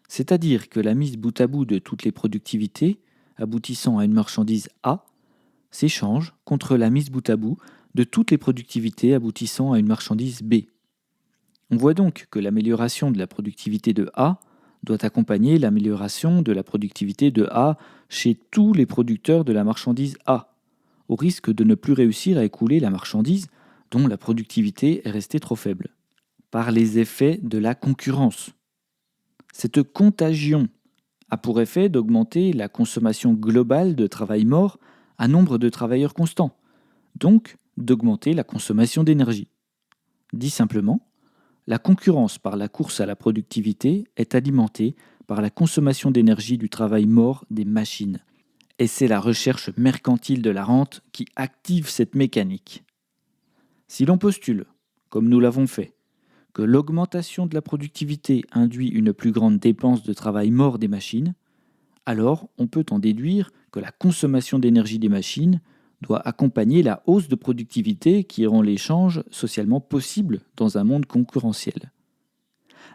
S1: C'est-à-dire que la mise bout à bout de toutes les productivités, aboutissant à une marchandise A, s'échange contre la mise bout à bout de toutes les productivités aboutissant à une marchandise B. On voit donc que l'amélioration de la productivité de A doit accompagner l'amélioration de la productivité de A chez tous les producteurs de la marchandise A, au risque de ne plus réussir à écouler la marchandise dont la productivité est restée trop faible, par les effets de la concurrence. Cette contagion a pour effet d'augmenter la consommation globale de travail mort à nombre de travailleurs constants, donc d'augmenter la consommation d'énergie. Dit simplement, la concurrence par la course à la productivité est alimentée par la consommation d'énergie du travail mort des machines. Et c'est la recherche mercantile de la rente qui active cette mécanique. Si l'on postule, comme nous l'avons fait, que l'augmentation de la productivité induit une plus grande dépense de travail mort des machines, alors on peut en déduire que la consommation d'énergie des machines doit accompagner la hausse de productivité qui rend l'échange socialement possible dans un monde concurrentiel.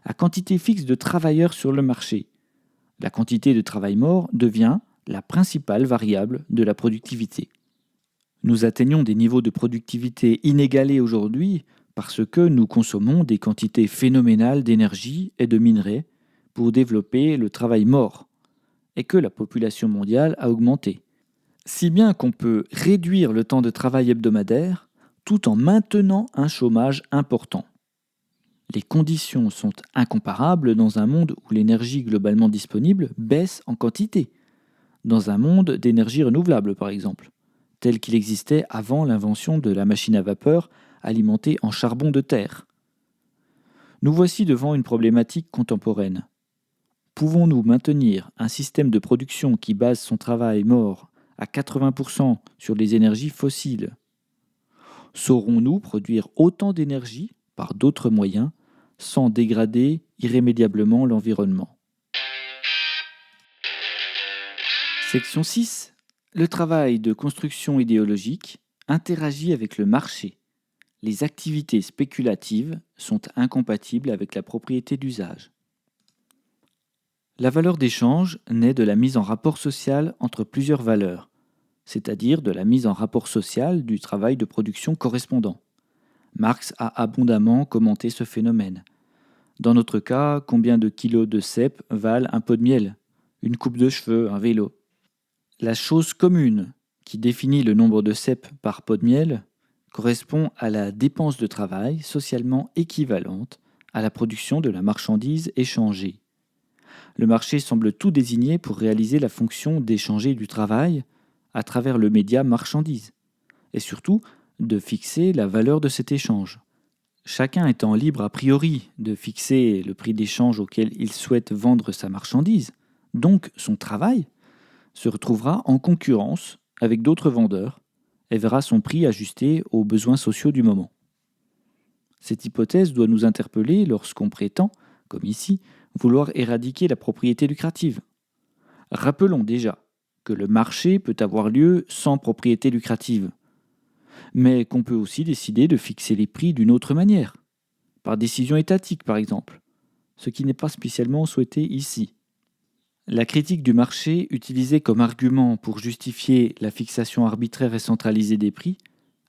S1: À quantité fixe de travailleurs sur le marché, la quantité de travail mort devient la principale variable de la productivité. Nous atteignons des niveaux de productivité inégalés aujourd'hui parce que nous consommons des quantités phénoménales d'énergie et de minerais pour développer le travail mort, et que la population mondiale a augmenté. Si bien qu'on peut réduire le temps de travail hebdomadaire tout en maintenant un chômage important. Les conditions sont incomparables dans un monde où l'énergie globalement disponible baisse en quantité, dans un monde d'énergie renouvelable par exemple, tel qu'il existait avant l'invention de la machine à vapeur alimentée en charbon de terre. Nous voici devant une problématique contemporaine. Pouvons-nous maintenir un système de production qui base son travail mort à 80% sur les énergies fossiles? Saurons-nous produire autant d'énergie par d'autres moyens sans dégrader irrémédiablement l'environnement? Section 6. Le travail de construction idéologique interagit avec le marché. Les activités spéculatives sont incompatibles avec la propriété d'usage. La valeur d'échange naît de la mise en rapport social entre plusieurs valeurs, c'est-à-dire de la mise en rapport social du travail de production correspondant. Marx a abondamment commenté ce phénomène. Dans notre cas, combien de kilos de cèpe valent un pot de miel, une coupe de cheveux, un vélo? La chose commune qui définit le nombre de cèpes par pot de miel correspond à la dépense de travail socialement équivalente à la production de la marchandise échangée. Le marché semble tout désigner pour réaliser la fonction d'échanger du travail à travers le média marchandise, et surtout de fixer la valeur de cet échange. Chacun étant libre a priori de fixer le prix d'échange auquel il souhaite vendre sa marchandise, donc son travail, se retrouvera en concurrence avec d'autres vendeurs et verra son prix ajusté aux besoins sociaux du moment. Cette hypothèse doit nous interpeller lorsqu'on prétend, comme ici, vouloir éradiquer la propriété lucrative. Rappelons déjà que le marché peut avoir lieu sans propriété lucrative, mais qu'on peut aussi décider de fixer les prix d'une autre manière, par décision étatique par exemple, ce qui n'est pas spécialement souhaité ici. La critique du marché utilisée comme argument pour justifier la fixation arbitraire et centralisée des prix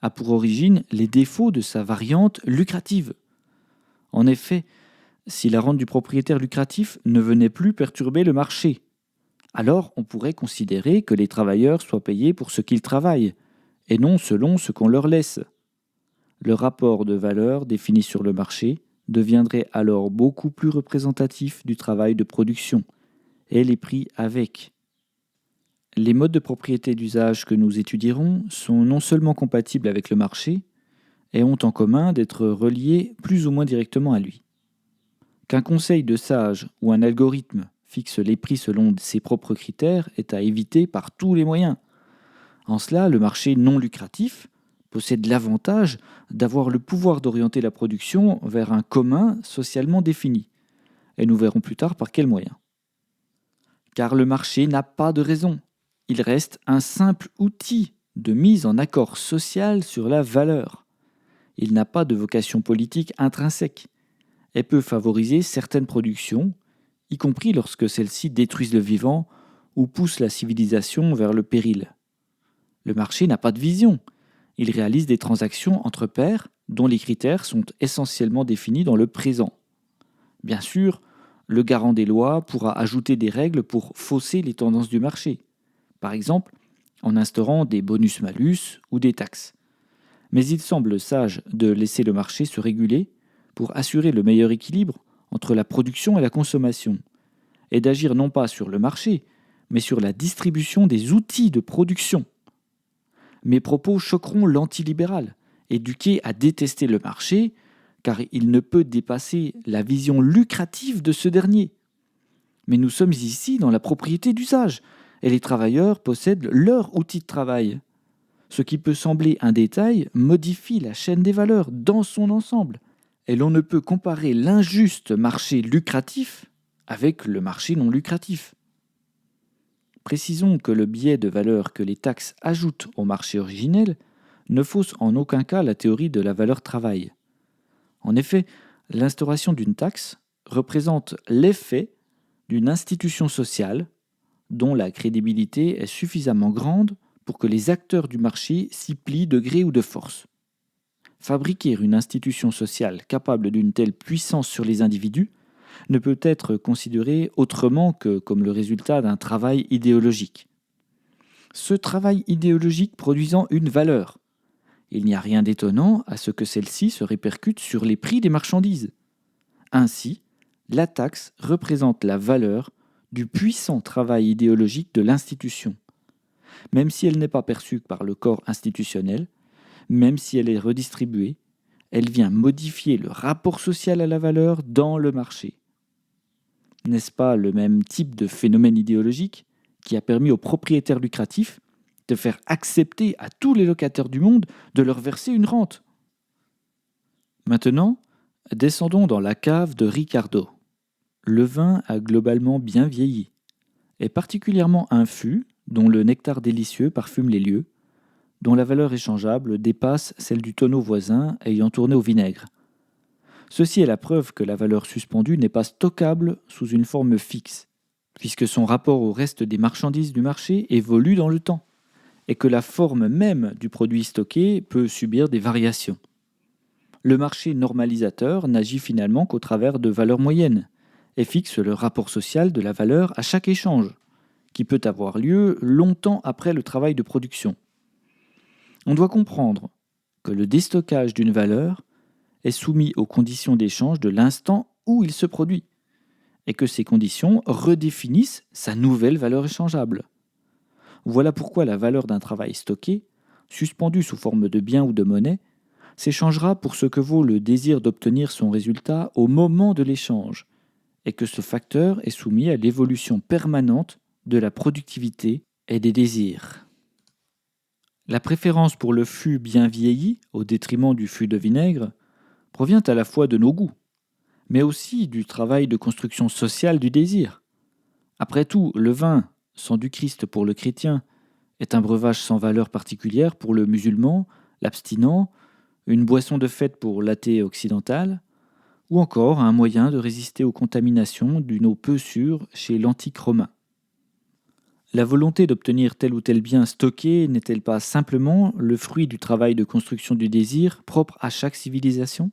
S1: a pour origine les défauts de sa variante lucrative. En effet, si la rente du propriétaire lucratif ne venait plus perturber le marché, alors on pourrait considérer que les travailleurs soient payés pour ce qu'ils travaillent, et non selon ce qu'on leur laisse. Le rapport de valeur défini sur le marché deviendrait alors beaucoup plus représentatif du travail de production, et les prix avec. Les modes de propriété d'usage que nous étudierons sont non seulement compatibles avec le marché, et ont en commun d'être reliés plus ou moins directement à lui. Qu'un conseil de sage ou un algorithme fixe les prix selon ses propres critères est à éviter par tous les moyens. En cela, le marché non lucratif possède l'avantage d'avoir le pouvoir d'orienter la production vers un commun socialement défini. Et nous verrons plus tard par quels moyens. Car le marché n'a pas de raison. Il reste un simple outil de mise en accord social sur la valeur. Il n'a pas de vocation politique intrinsèque et peut favoriser certaines productions, y compris lorsque celles-ci détruisent le vivant ou poussent la civilisation vers le péril. Le marché n'a pas de vision. Il réalise des transactions entre pairs dont les critères sont essentiellement définis dans le présent. Bien sûr, le garant des lois pourra ajouter des règles pour fausser les tendances du marché, par exemple en instaurant des bonus-malus ou des taxes. Mais il semble sage de laisser le marché se réguler pour assurer le meilleur équilibre entre la production et la consommation, et d'agir non pas sur le marché, mais sur la distribution des outils de production. Mes propos choqueront l'antilibéral, éduqué à détester le marché, car il ne peut dépasser la vision lucrative de ce dernier. Mais nous sommes ici dans la propriété d'usage, et les travailleurs possèdent leur outil de travail. Ce qui peut sembler un détail modifie la chaîne des valeurs dans son ensemble, et l'on ne peut comparer l'injuste marché lucratif avec le marché non lucratif. Précisons que le biais de valeur que les taxes ajoutent au marché originel ne fausse en aucun cas la théorie de la valeur travail. En effet, l'instauration d'une taxe représente l'effet d'une institution sociale dont la crédibilité est suffisamment grande pour que les acteurs du marché s'y plient de gré ou de force. Fabriquer une institution sociale capable d'une telle puissance sur les individus ne peut être considéré autrement que comme le résultat d'un travail idéologique. Ce travail idéologique produisant une valeur. Il n'y a rien d'étonnant à ce que celle-ci se répercute sur les prix des marchandises. Ainsi, la taxe représente la valeur du puissant travail idéologique de l'institution. Même si elle n'est pas perçue par le corps institutionnel, même si elle est redistribuée, elle vient modifier le rapport social à la valeur dans le marché. N'est-ce pas le même type de phénomène idéologique qui a permis aux propriétaires lucratifs de faire accepter à tous les locataires du monde de leur verser une rente? Maintenant, descendons dans la cave de Ricardo. Le vin a globalement bien vieilli, est particulièrement un fût dont le nectar délicieux parfume les lieux, dont la valeur échangeable dépasse celle du tonneau voisin ayant tourné au vinaigre. Ceci est la preuve que la valeur suspendue n'est pas stockable sous une forme fixe, puisque son rapport au reste des marchandises du marché évolue dans le temps, et que la forme même du produit stocké peut subir des variations. Le marché normalisateur n'agit finalement qu'au travers de valeurs moyennes, et fixe le rapport social de la valeur à chaque échange, qui peut avoir lieu longtemps après le travail de production. On doit comprendre que le déstockage d'une valeur est soumis aux conditions d'échange de l'instant où il se produit, et que ces conditions redéfinissent sa nouvelle valeur échangeable. Voilà pourquoi la valeur d'un travail stocké, suspendu sous forme de bien ou de monnaie, s'échangera pour ce que vaut le désir d'obtenir son résultat au moment de l'échange, et que ce facteur est soumis à l'évolution permanente de la productivité et des désirs. La préférence pour le fût bien vieilli, au détriment du fût de vinaigre, provient à la fois de nos goûts, mais aussi du travail de construction sociale du désir. Après tout, le vin, sang du Christ pour le chrétien, est un breuvage sans valeur particulière pour le musulman, l'abstinent, une boisson de fête pour l'athée occidental, ou encore un moyen de résister aux contaminations d'une eau peu sûre chez l'antique romain. La volonté d'obtenir tel ou tel bien stocké n'est-elle pas simplement le fruit du travail de construction du désir propre à chaque civilisation ?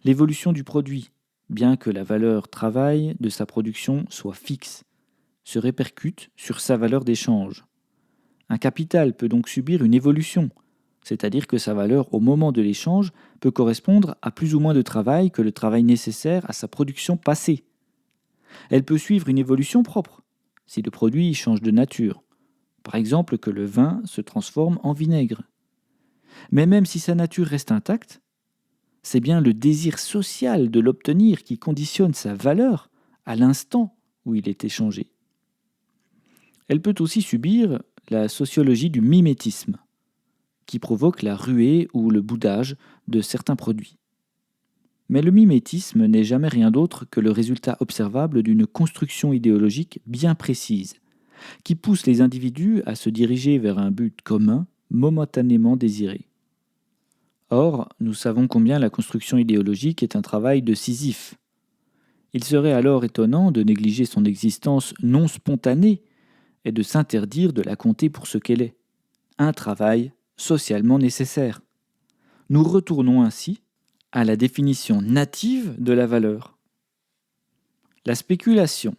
S1: L'évolution du produit, bien que la valeur travail de sa production soit fixe, se répercute sur sa valeur d'échange. Un capital peut donc subir une évolution, c'est-à-dire que sa valeur au moment de l'échange peut correspondre à plus ou moins de travail que le travail nécessaire à sa production passée. Elle peut suivre une évolution propre, si le produit change de nature, par exemple que le vin se transforme en vinaigre. Mais même si sa nature reste intacte, c'est bien le désir social de l'obtenir qui conditionne sa valeur à l'instant où il est échangé. Elle peut aussi subir la sociologie du mimétisme, qui provoque la ruée ou le boudage de certains produits. Mais le mimétisme n'est jamais rien d'autre que le résultat observable d'une construction idéologique bien précise, qui pousse les individus à se diriger vers un but commun momentanément désiré. Or, nous savons combien la construction idéologique est un travail de Sisyphe. Il serait alors étonnant de négliger son existence non spontanée et de s'interdire de la compter pour ce qu'elle est, un travail socialement nécessaire. Nous retournons ainsi à la définition native de la valeur. La spéculation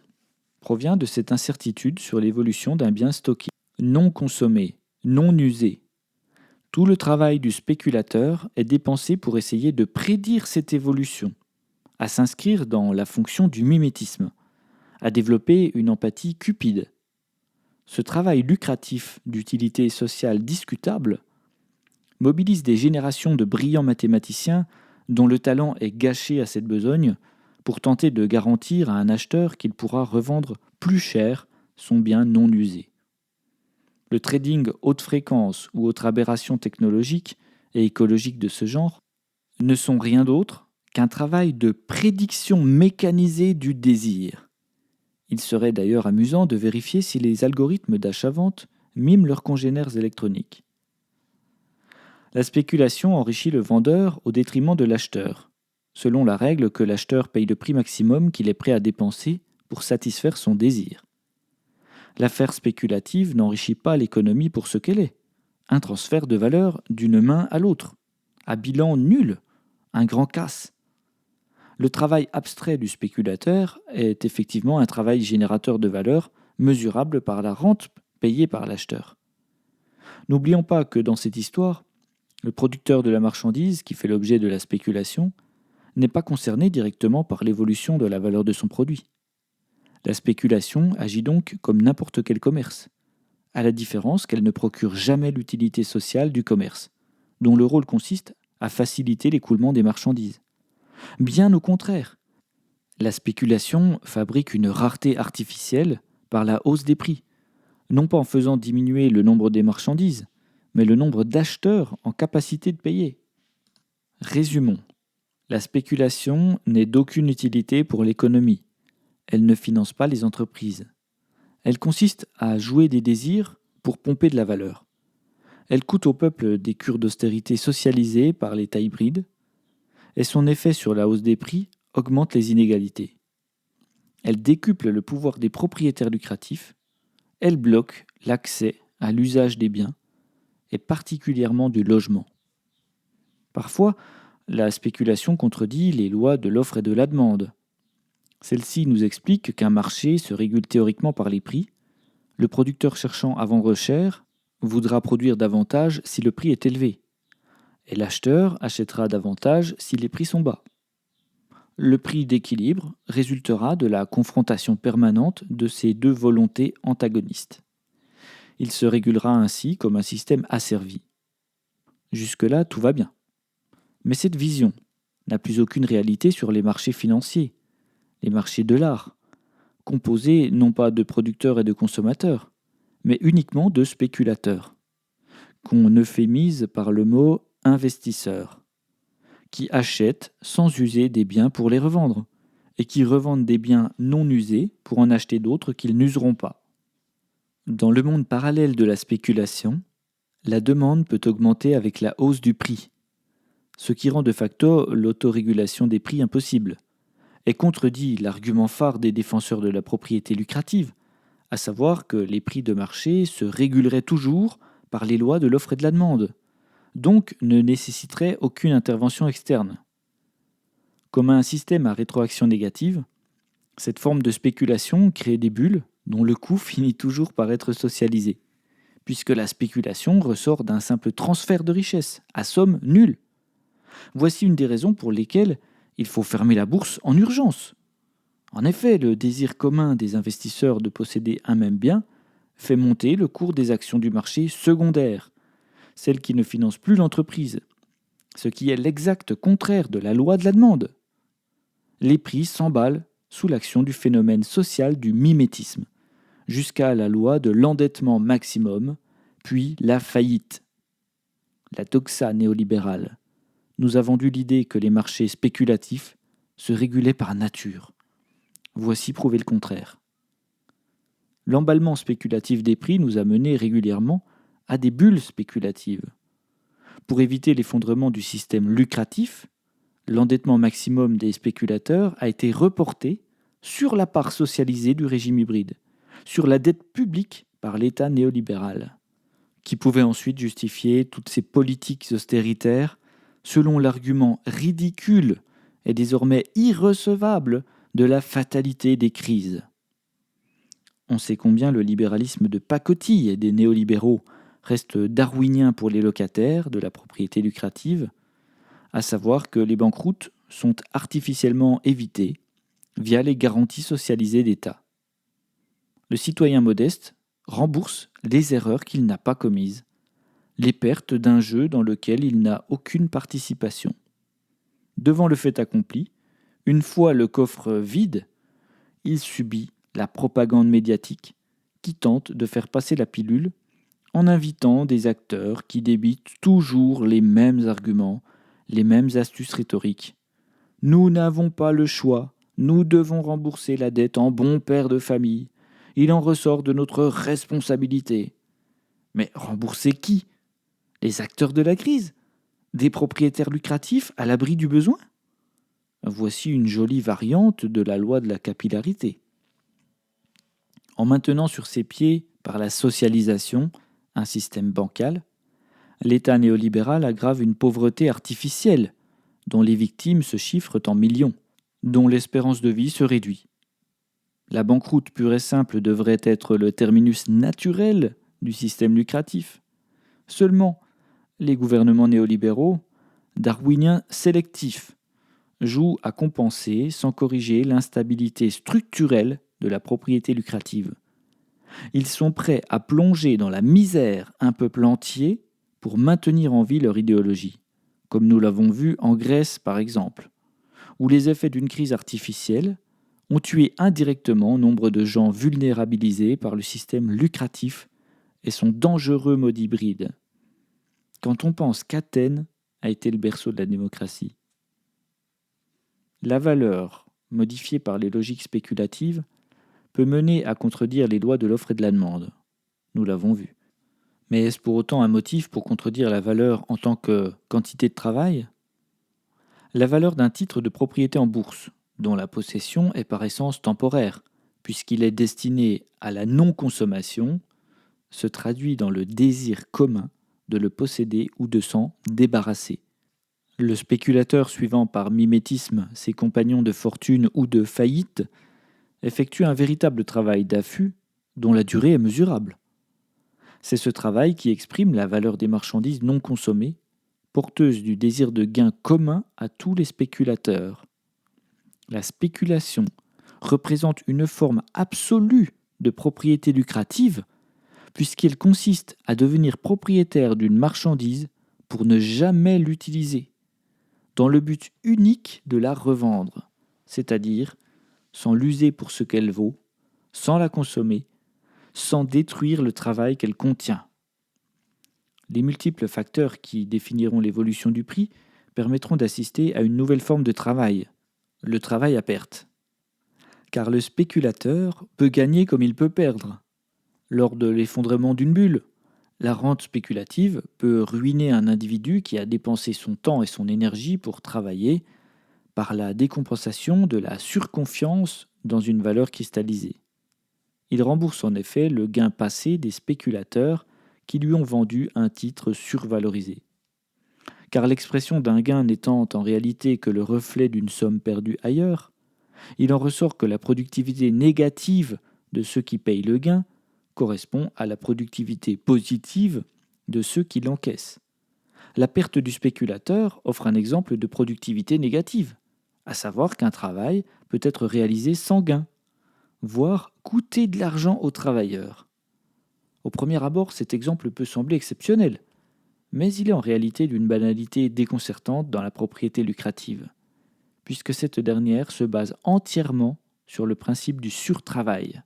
S1: provient de cette incertitude sur l'évolution d'un bien stocké, non consommé, non usé. Tout le travail du spéculateur est dépensé pour essayer de prédire cette évolution, à s'inscrire dans la fonction du mimétisme, à développer une empathie cupide. Ce travail lucratif d'utilité sociale discutable mobilise des générations de brillants mathématiciens dont le talent est gâché à cette besogne pour tenter de garantir à un acheteur qu'il pourra revendre plus cher son bien non usé. Le trading haute fréquence ou autre aberration technologique et écologique de ce genre ne sont rien d'autre qu'un travail de prédiction mécanisée du désir. Il serait d'ailleurs amusant de vérifier si les algorithmes d'achat-vente miment leurs congénères électroniques. La spéculation enrichit le vendeur au détriment de l'acheteur, selon la règle que l'acheteur paye le prix maximum qu'il est prêt à dépenser pour satisfaire son désir. L'affaire spéculative n'enrichit pas l'économie pour ce qu'elle est. Un transfert de valeur d'une main à l'autre. À bilan nul. Un grand casse. Le travail abstrait du spéculateur est effectivement un travail générateur de valeur mesurable par la rente payée par l'acheteur. N'oublions pas que dans cette histoire, le producteur de la marchandise qui fait l'objet de la spéculation n'est pas concerné directement par l'évolution de la valeur de son produit. La spéculation agit donc comme n'importe quel commerce, à la différence qu'elle ne procure jamais l'utilité sociale du commerce, dont le rôle consiste à faciliter l'écoulement des marchandises. Bien au contraire, la spéculation fabrique une rareté artificielle par la hausse des prix, non pas en faisant diminuer le nombre des marchandises, mais le nombre d'acheteurs en capacité de payer. Résumons. La spéculation n'est d'aucune utilité pour l'économie. Elle ne finance pas les entreprises. Elle consiste à jouer des désirs pour pomper de la valeur. Elle coûte au peuple des cures d'austérité socialisées par l'État hybride, et son effet sur la hausse des prix augmente les inégalités. Elle décuple le pouvoir des propriétaires lucratifs, elle bloque l'accès à l'usage des biens, et particulièrement du logement. Parfois, la spéculation contredit les lois de l'offre et de la demande. Celle-ci nous explique qu'un marché se régule théoriquement par les prix. Le producteur cherchant à vendre cher voudra produire davantage si le prix est élevé, et l'acheteur achètera davantage si les prix sont bas. Le prix d'équilibre résultera de la confrontation permanente de ces deux volontés antagonistes. Il se régulera ainsi comme un système asservi. Jusque-là, tout va bien. Mais cette vision n'a plus aucune réalité sur les marchés financiers, les marchés de l'art, composés non pas de producteurs et de consommateurs, mais uniquement de spéculateurs, qu'on euphémise par le mot investisseurs, qui achètent sans user des biens pour les revendre, et qui revendent des biens non usés pour en acheter d'autres qu'ils n'useront pas. Dans le monde parallèle de la spéculation, la demande peut augmenter avec la hausse du prix, ce qui rend de facto l'autorégulation des prix impossible, et contredit l'argument phare des défenseurs de la propriété lucrative, à savoir que les prix de marché se réguleraient toujours par les lois de l'offre et de la demande, donc ne nécessiteraient aucune intervention externe. Comme un système à rétroaction négative, cette forme de spéculation crée des bulles dont le coût finit toujours par être socialisé, puisque la spéculation ressort d'un simple transfert de richesse, à somme nulle. Voici une des raisons pour lesquelles il faut fermer la bourse en urgence. En effet, le désir commun des investisseurs de posséder un même bien fait monter le cours des actions du marché secondaire, celles qui ne financent plus l'entreprise, ce qui est l'exact contraire de la loi de la demande. Les prix s'emballent sous l'action du phénomène social du mimétisme, jusqu'à la loi de l'endettement maximum, puis la faillite. La doxa néolibérale nous a vendu l'idée que les marchés spéculatifs se régulaient par nature. Voici prouvé le contraire. L'emballement spéculatif des prix nous a mené régulièrement à des bulles spéculatives. Pour éviter l'effondrement du système lucratif, l'endettement maximum des spéculateurs a été reporté sur la part socialisée du régime hybride, sur la dette publique par l'État néolibéral, qui pouvait ensuite justifier toutes ces politiques austéritaires selon l'argument ridicule et désormais irrecevable de la fatalité des crises. On sait combien le libéralisme de pacotille et des néolibéraux reste darwinien pour les locataires de la propriété lucrative, à savoir que les banqueroutes sont artificiellement évitées via les garanties socialisées d'État. Le citoyen modeste rembourse les erreurs qu'il n'a pas commises, les pertes d'un jeu dans lequel il n'a aucune participation. Devant le fait accompli, une fois le coffre vide, il subit la propagande médiatique qui tente de faire passer la pilule en invitant des acteurs qui débitent toujours les mêmes arguments, les mêmes astuces rhétoriques. Nous n'avons pas le choix, nous devons rembourser la dette en bon père de famille. Il en ressort de notre responsabilité. Mais rembourser qui ? Les acteurs de la crise ? Des propriétaires lucratifs à l'abri du besoin ? Voici une jolie variante de la loi de la capillarité. En maintenant sur ses pieds, par la socialisation, un système bancal, l'État néolibéral aggrave une pauvreté artificielle, dont les victimes se chiffrent en millions, dont l'espérance de vie se réduit. La banqueroute pure et simple devrait être le terminus naturel du système lucratif. Seulement, les gouvernements néolibéraux, darwiniens sélectifs, jouent à compenser sans corriger l'instabilité structurelle de la propriété lucrative. Ils sont prêts à plonger dans la misère un peuple entier pour maintenir en vie leur idéologie, comme nous l'avons vu en Grèce par exemple, où les effets d'une crise artificielle ont tué indirectement nombre de gens vulnérabilisés par le système lucratif et son dangereux mode hybride. Quand on pense qu'Athènes a été le berceau de la démocratie. La valeur, modifiée par les logiques spéculatives, peut mener à contredire les lois de l'offre et de la demande. Nous l'avons vu. Mais est-ce pour autant un motif pour contredire la valeur en tant que quantité de travail ? La valeur d'un titre de propriété en bourse, dont la possession est par essence temporaire, puisqu'il est destiné à la non-consommation, se traduit dans le désir commun de le posséder ou de s'en débarrasser. Le spéculateur suivant par mimétisme ses compagnons de fortune ou de faillite effectue un véritable travail d'affût dont la durée est mesurable. C'est ce travail qui exprime la valeur des marchandises non consommées, porteuses du désir de gain commun à tous les spéculateurs. La spéculation représente une forme absolue de propriété lucrative, puisqu'elle consiste à devenir propriétaire d'une marchandise pour ne jamais l'utiliser, dans le but unique de la revendre, c'est-à-dire sans l'user pour ce qu'elle vaut, sans la consommer, sans détruire le travail qu'elle contient. Les multiples facteurs qui définiront l'évolution du prix permettront d'assister à une nouvelle forme de travail, le travail à perte. Car le spéculateur peut gagner comme il peut perdre. Lors de l'effondrement d'une bulle, la rente spéculative peut ruiner un individu qui a dépensé son temps et son énergie pour travailler par la décompensation de la surconfiance dans une valeur cristallisée. Il rembourse en effet le gain passé des spéculateurs qui lui ont vendu un titre survalorisé. Car l'expression d'un gain n'étant en réalité que le reflet d'une somme perdue ailleurs, il en ressort que la productivité négative de ceux qui payent le gain correspond à la productivité positive de ceux qui l'encaissent. La perte du spéculateur offre un exemple de productivité négative, à savoir qu'un travail peut être réalisé sans gain, voire coûter de l'argent aux travailleurs. Au premier abord, cet exemple peut sembler exceptionnel, mais il est en réalité d'une banalité déconcertante dans la propriété lucrative, puisque cette dernière se base entièrement sur le principe du surtravail.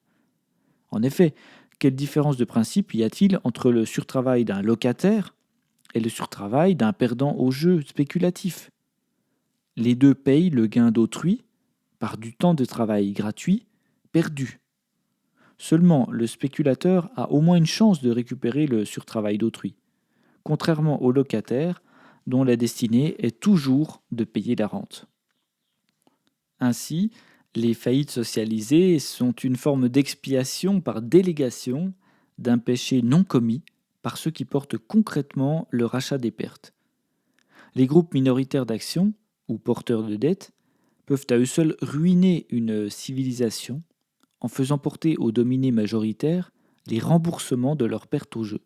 S1: En effet, quelle différence de principe y a-t-il entre le surtravail d'un locataire et le surtravail d'un perdant au jeu spéculatif ? Les deux payent le gain d'autrui par du temps de travail gratuit perdu. Seulement, le spéculateur a au moins une chance de récupérer le surtravail d'autrui, contrairement au locataire dont la destinée est toujours de payer la rente. Ainsi, les faillites socialisées sont une forme d'expiation par délégation d'un péché non commis par ceux qui portent concrètement le rachat des pertes. Les groupes minoritaires d'actions, ou porteurs de dettes, peuvent à eux seuls ruiner une civilisation en faisant porter aux dominés majoritaires les remboursements de leurs pertes au jeu.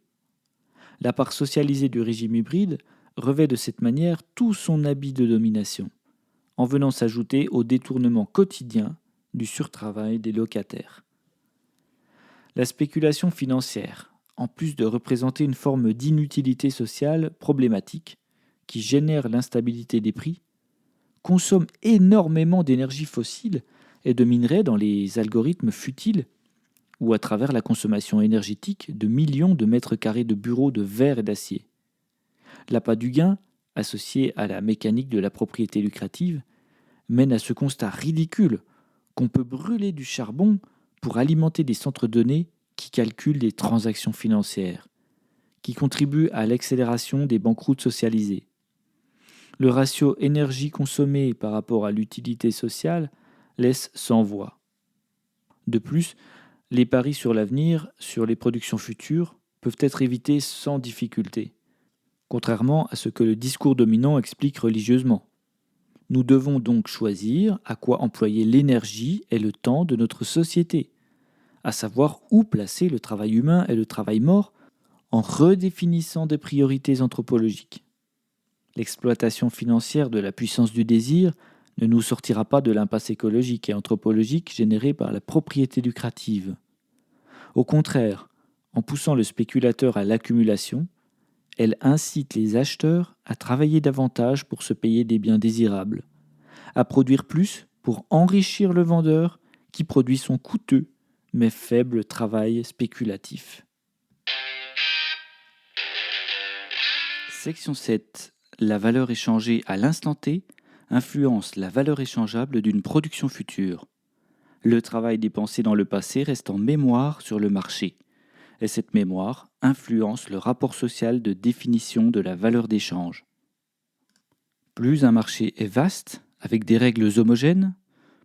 S1: La part socialisée du régime hybride revêt de cette manière tout son habit de domination, en venant s'ajouter au détournement quotidien du surtravail des locataires. La spéculation financière, en plus de représenter une forme d'inutilité sociale problématique qui génère l'instabilité des prix, consomme énormément d'énergie fossile et de minerais dans les algorithmes futiles ou à travers la consommation énergétique de millions de mètres carrés de bureaux de verre et d'acier. L'appât du gain, associé à la mécanique de la propriété lucrative, mène à ce constat ridicule qu'on peut brûler du charbon pour alimenter des centres de données qui calculent les transactions financières, qui contribuent à l'accélération des banqueroutes socialisées. Le ratio énergie consommée par rapport à l'utilité sociale laisse sans voix. De plus, Les paris sur l'avenir, sur les productions futures, peuvent être évités sans difficulté, contrairement à ce que le discours dominant explique religieusement. Nous devons donc choisir à quoi employer l'énergie et le temps de notre société, à savoir où placer le travail humain et le travail mort en redéfinissant des priorités anthropologiques. L'exploitation financière de la puissance du désir ne nous sortira pas de l'impasse écologique et anthropologique générée par la propriété lucrative. Au contraire, en poussant le spéculateur à l'accumulation, elle incite les acheteurs à travailler davantage pour se payer des biens désirables, à produire plus pour enrichir le vendeur qui produit son coûteux mais faible travail spéculatif. Section 7. La valeur échangée à l'instant T influence la valeur échangeable d'une production future. Le travail dépensé dans le passé reste en mémoire sur le marché, et cette mémoire influence le rapport social de définition de la valeur d'échange. Plus un marché est vaste, avec des règles homogènes,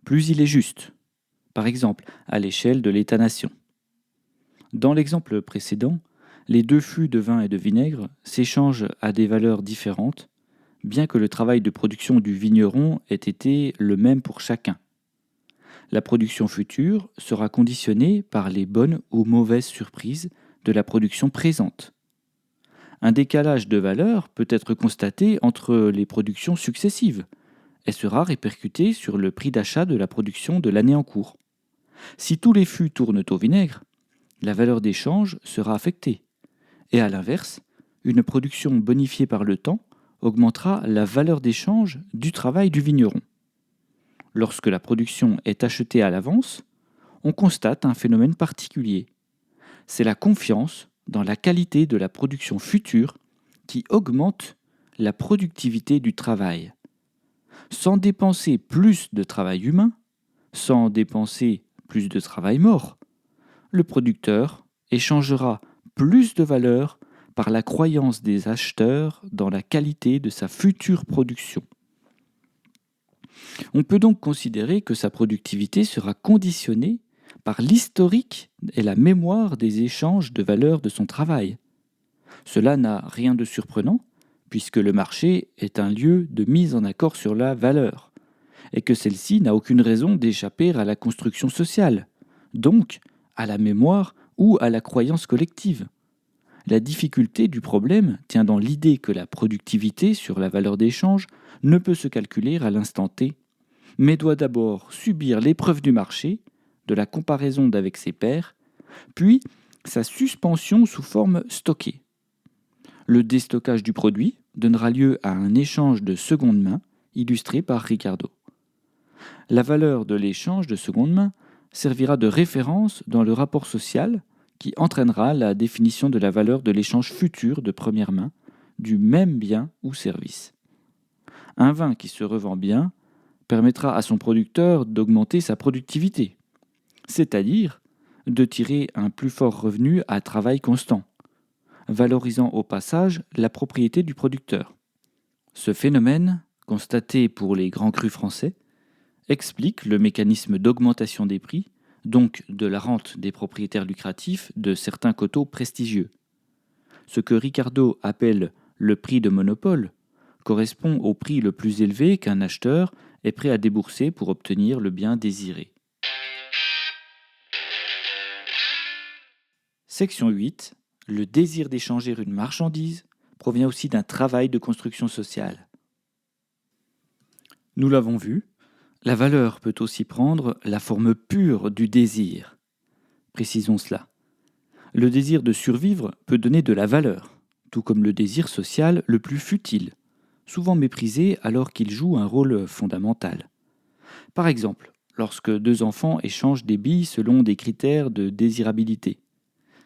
S1: plus il est juste, par exemple à l'échelle de l'État-nation. Dans l'exemple précédent, les deux fûts de vin et de vinaigre s'échangent à des valeurs différentes, bien que le travail de production du vigneron ait été le même pour chacun. La production future sera conditionnée par les bonnes ou mauvaises surprises de la production présente. Un décalage de valeur peut être constaté entre les productions successives et sera répercuté sur le prix d'achat de la production de l'année en cours. Si tous les fûts tournent au vinaigre, la valeur d'échange sera affectée. Et à l'inverse, une production bonifiée par le temps augmentera la valeur d'échange du travail du vigneron. Lorsque la production est achetée à l'avance, on constate un phénomène particulier. C'est la confiance dans la qualité de la production future qui augmente la productivité du travail. Sans dépenser plus de travail humain, sans dépenser plus de travail mort, le producteur échangera plus de valeur par la croyance des acheteurs dans la qualité de sa future production. On peut donc considérer que sa productivité sera conditionnée par l'historique et la mémoire des échanges de valeur de son travail. Cela n'a rien de surprenant, puisque le marché est un lieu de mise en accord sur la valeur, et que celle-ci n'a aucune raison d'échapper à la construction sociale, donc à la mémoire ou à la croyance collective. La difficulté du problème tient dans l'idée que la productivité sur la valeur d'échange ne peut se calculer à l'instant T, mais doit d'abord subir l'épreuve du marché, de la comparaison avec ses pairs, puis sa suspension sous forme stockée. Le déstockage du produit donnera lieu à un échange de seconde main, illustré par Ricardo. La valeur de l'échange de seconde main servira de référence dans le rapport social qui entraînera la définition de la valeur de l'échange futur de première main du même bien ou service. Un vin qui se revend bien permettra à son producteur d'augmenter sa productivité, c'est-à-dire de tirer un plus fort revenu à travail constant, valorisant au passage la propriété du producteur. Ce phénomène, constaté pour les grands crus français, explique le mécanisme d'augmentation des prix, donc de la rente des propriétaires lucratifs de certains coteaux prestigieux. Ce que Ricardo appelle le prix de monopole correspond au prix le plus élevé qu'un acheteur est prêt à débourser pour obtenir le bien désiré. Section 8. Le désir d'échanger une marchandise provient aussi d'un travail de construction sociale. Nous l'avons vu, la valeur peut aussi prendre la forme pure du désir. Précisons cela. Le désir de survivre peut donner de la valeur, tout comme le désir social le plus futile, souvent méprisé alors qu'il joue un rôle fondamental. Par exemple, lorsque deux enfants échangent des billes selon des critères de désirabilité.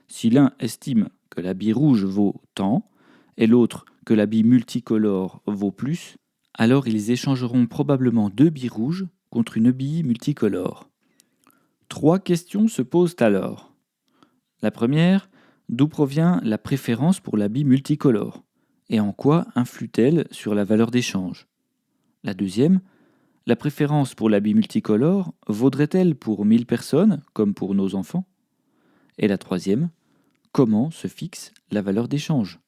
S1: Si l'un estime que la bille rouge vaut tant et l'autre que la bille multicolore vaut plus, alors ils échangeront probablement deux billes rouges contre une bille multicolore. Trois questions se posent alors. La première, d'où provient la préférence pour la bille multicolore et en quoi influe-t-elle sur la valeur d'échange? La deuxième, la préférence pour la bille multicolore vaudrait-elle pour 1000 personnes, comme pour nos enfants? Et la troisième, comment se fixe la valeur d'échange?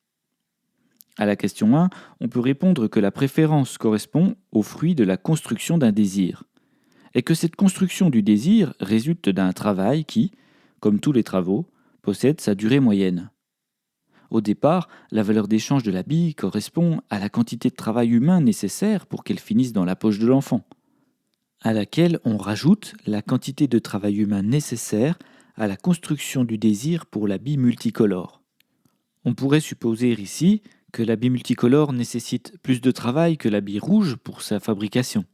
S1: À la question 1, on peut répondre que la préférence correspond au fruit de la construction d'un désir, et que cette construction du désir résulte d'un travail qui, comme tous les travaux, possède sa durée moyenne. Au départ, la valeur d'échange de la bille correspond à la quantité de travail humain nécessaire pour qu'elle finisse dans la poche de l'enfant, à laquelle on rajoute la quantité de travail humain nécessaire à la construction du désir pour la bille multicolore. On pourrait supposer ici que la bille multicolore nécessite plus de travail que la bille rouge pour sa fabrication,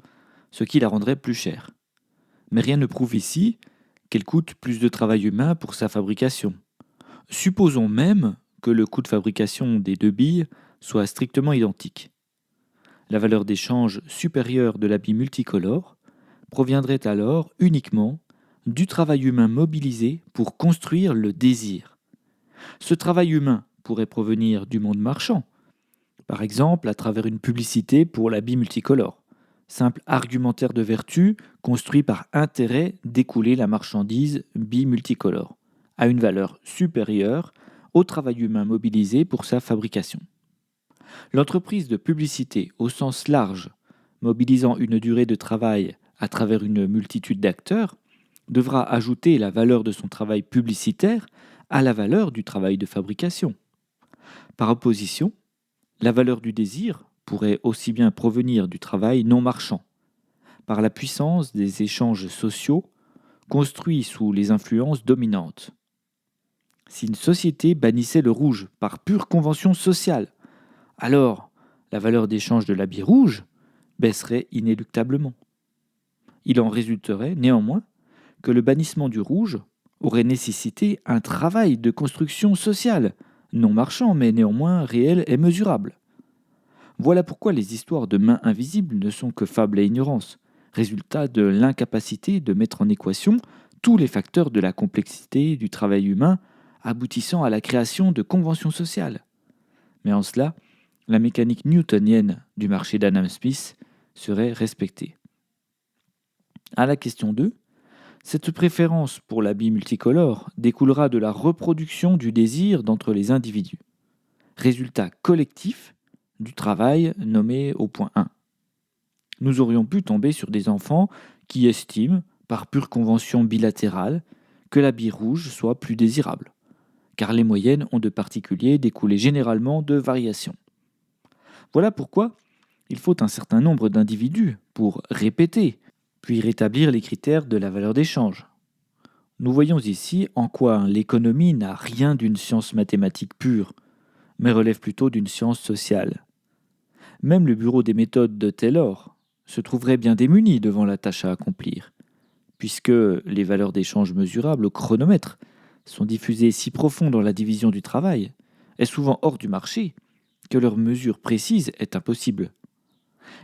S1: ce qui la rendrait plus chère. Mais rien ne prouve ici qu'elle coûte plus de travail humain pour sa fabrication. Supposons même que le coût de fabrication des deux billes soit strictement identique. La valeur d'échange supérieure de la bille multicolore proviendrait alors uniquement du travail humain mobilisé pour construire le désir. Ce travail humain pourrait provenir du monde marchand, par exemple à travers une publicité pour la bille multicolore, simple argumentaire de vertu construit par intérêt d'écouler la marchandise bille multicolore, à une valeur supérieure au travail humain mobilisé pour sa fabrication. L'entreprise de publicité au sens large, mobilisant une durée de travail à travers une multitude d'acteurs, devra ajouter la valeur de son travail publicitaire à la valeur du travail de fabrication. Par opposition, la valeur du désir pourrait aussi bien provenir du travail non marchand, par la puissance des échanges sociaux construits sous les influences dominantes. Si une société bannissait le rouge par pure convention sociale, alors la valeur d'échange de l'habit rouge baisserait inéluctablement. Il en résulterait néanmoins que le bannissement du rouge aurait nécessité un travail de construction sociale, non marchand mais néanmoins réel et mesurable. Voilà pourquoi les histoires de mains invisibles ne sont que fables et ignorance, résultat de l'incapacité de mettre en équation tous les facteurs de la complexité du travail humain aboutissant à la création de conventions sociales. Mais en cela, la mécanique newtonienne du marché d'Adam Smith serait respectée. À la question 2, cette préférence pour l'habit multicolore découlera de la reproduction du désir d'entre les individus, résultat collectif du travail nommé au point 1. Nous aurions pu tomber sur des enfants qui estiment, par pure convention bilatérale, que l'habit rouge soit plus désirable, car les moyennes ont de particulier découlé généralement de variations. Voilà pourquoi il faut un certain nombre d'individus pour répéter, puis rétablir les critères de la valeur d'échange. Nous voyons ici en quoi l'économie n'a rien d'une science mathématique pure, mais relève plutôt d'une science sociale. Même le bureau des méthodes de Taylor se trouverait bien démuni devant la tâche à accomplir, puisque les valeurs d'échange mesurables au chronomètre sont diffusées si profond dans la division du travail, et souvent hors du marché, que leur mesure précise est impossible.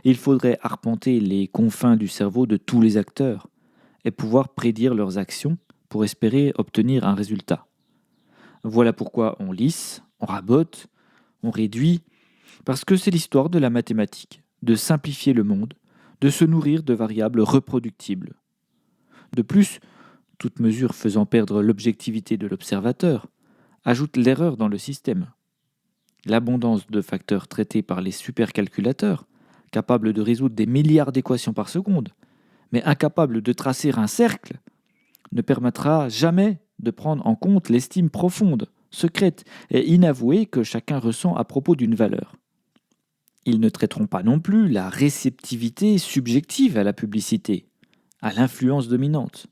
S1: Il faudrait arpenter les confins du cerveau de tous les acteurs et pouvoir prédire leurs actions pour espérer obtenir un résultat. Voilà pourquoi on lisse, on rabote, on réduit, parce que c'est l'histoire de la mathématique, de simplifier le monde, de se nourrir de variables reproductibles. De plus, toute mesure faisant perdre l'objectivité de l'observateur ajoute l'erreur dans le système. L'abondance de facteurs traités par les supercalculateurs, capables de résoudre des milliards d'équations par seconde, mais incapables de tracer un cercle, ne permettra jamais de prendre en compte l'estime profonde, secrète et inavouée que chacun ressent à propos d'une valeur. Ils ne traiteront pas non plus la réceptivité subjective à la publicité, à l'influence dominante.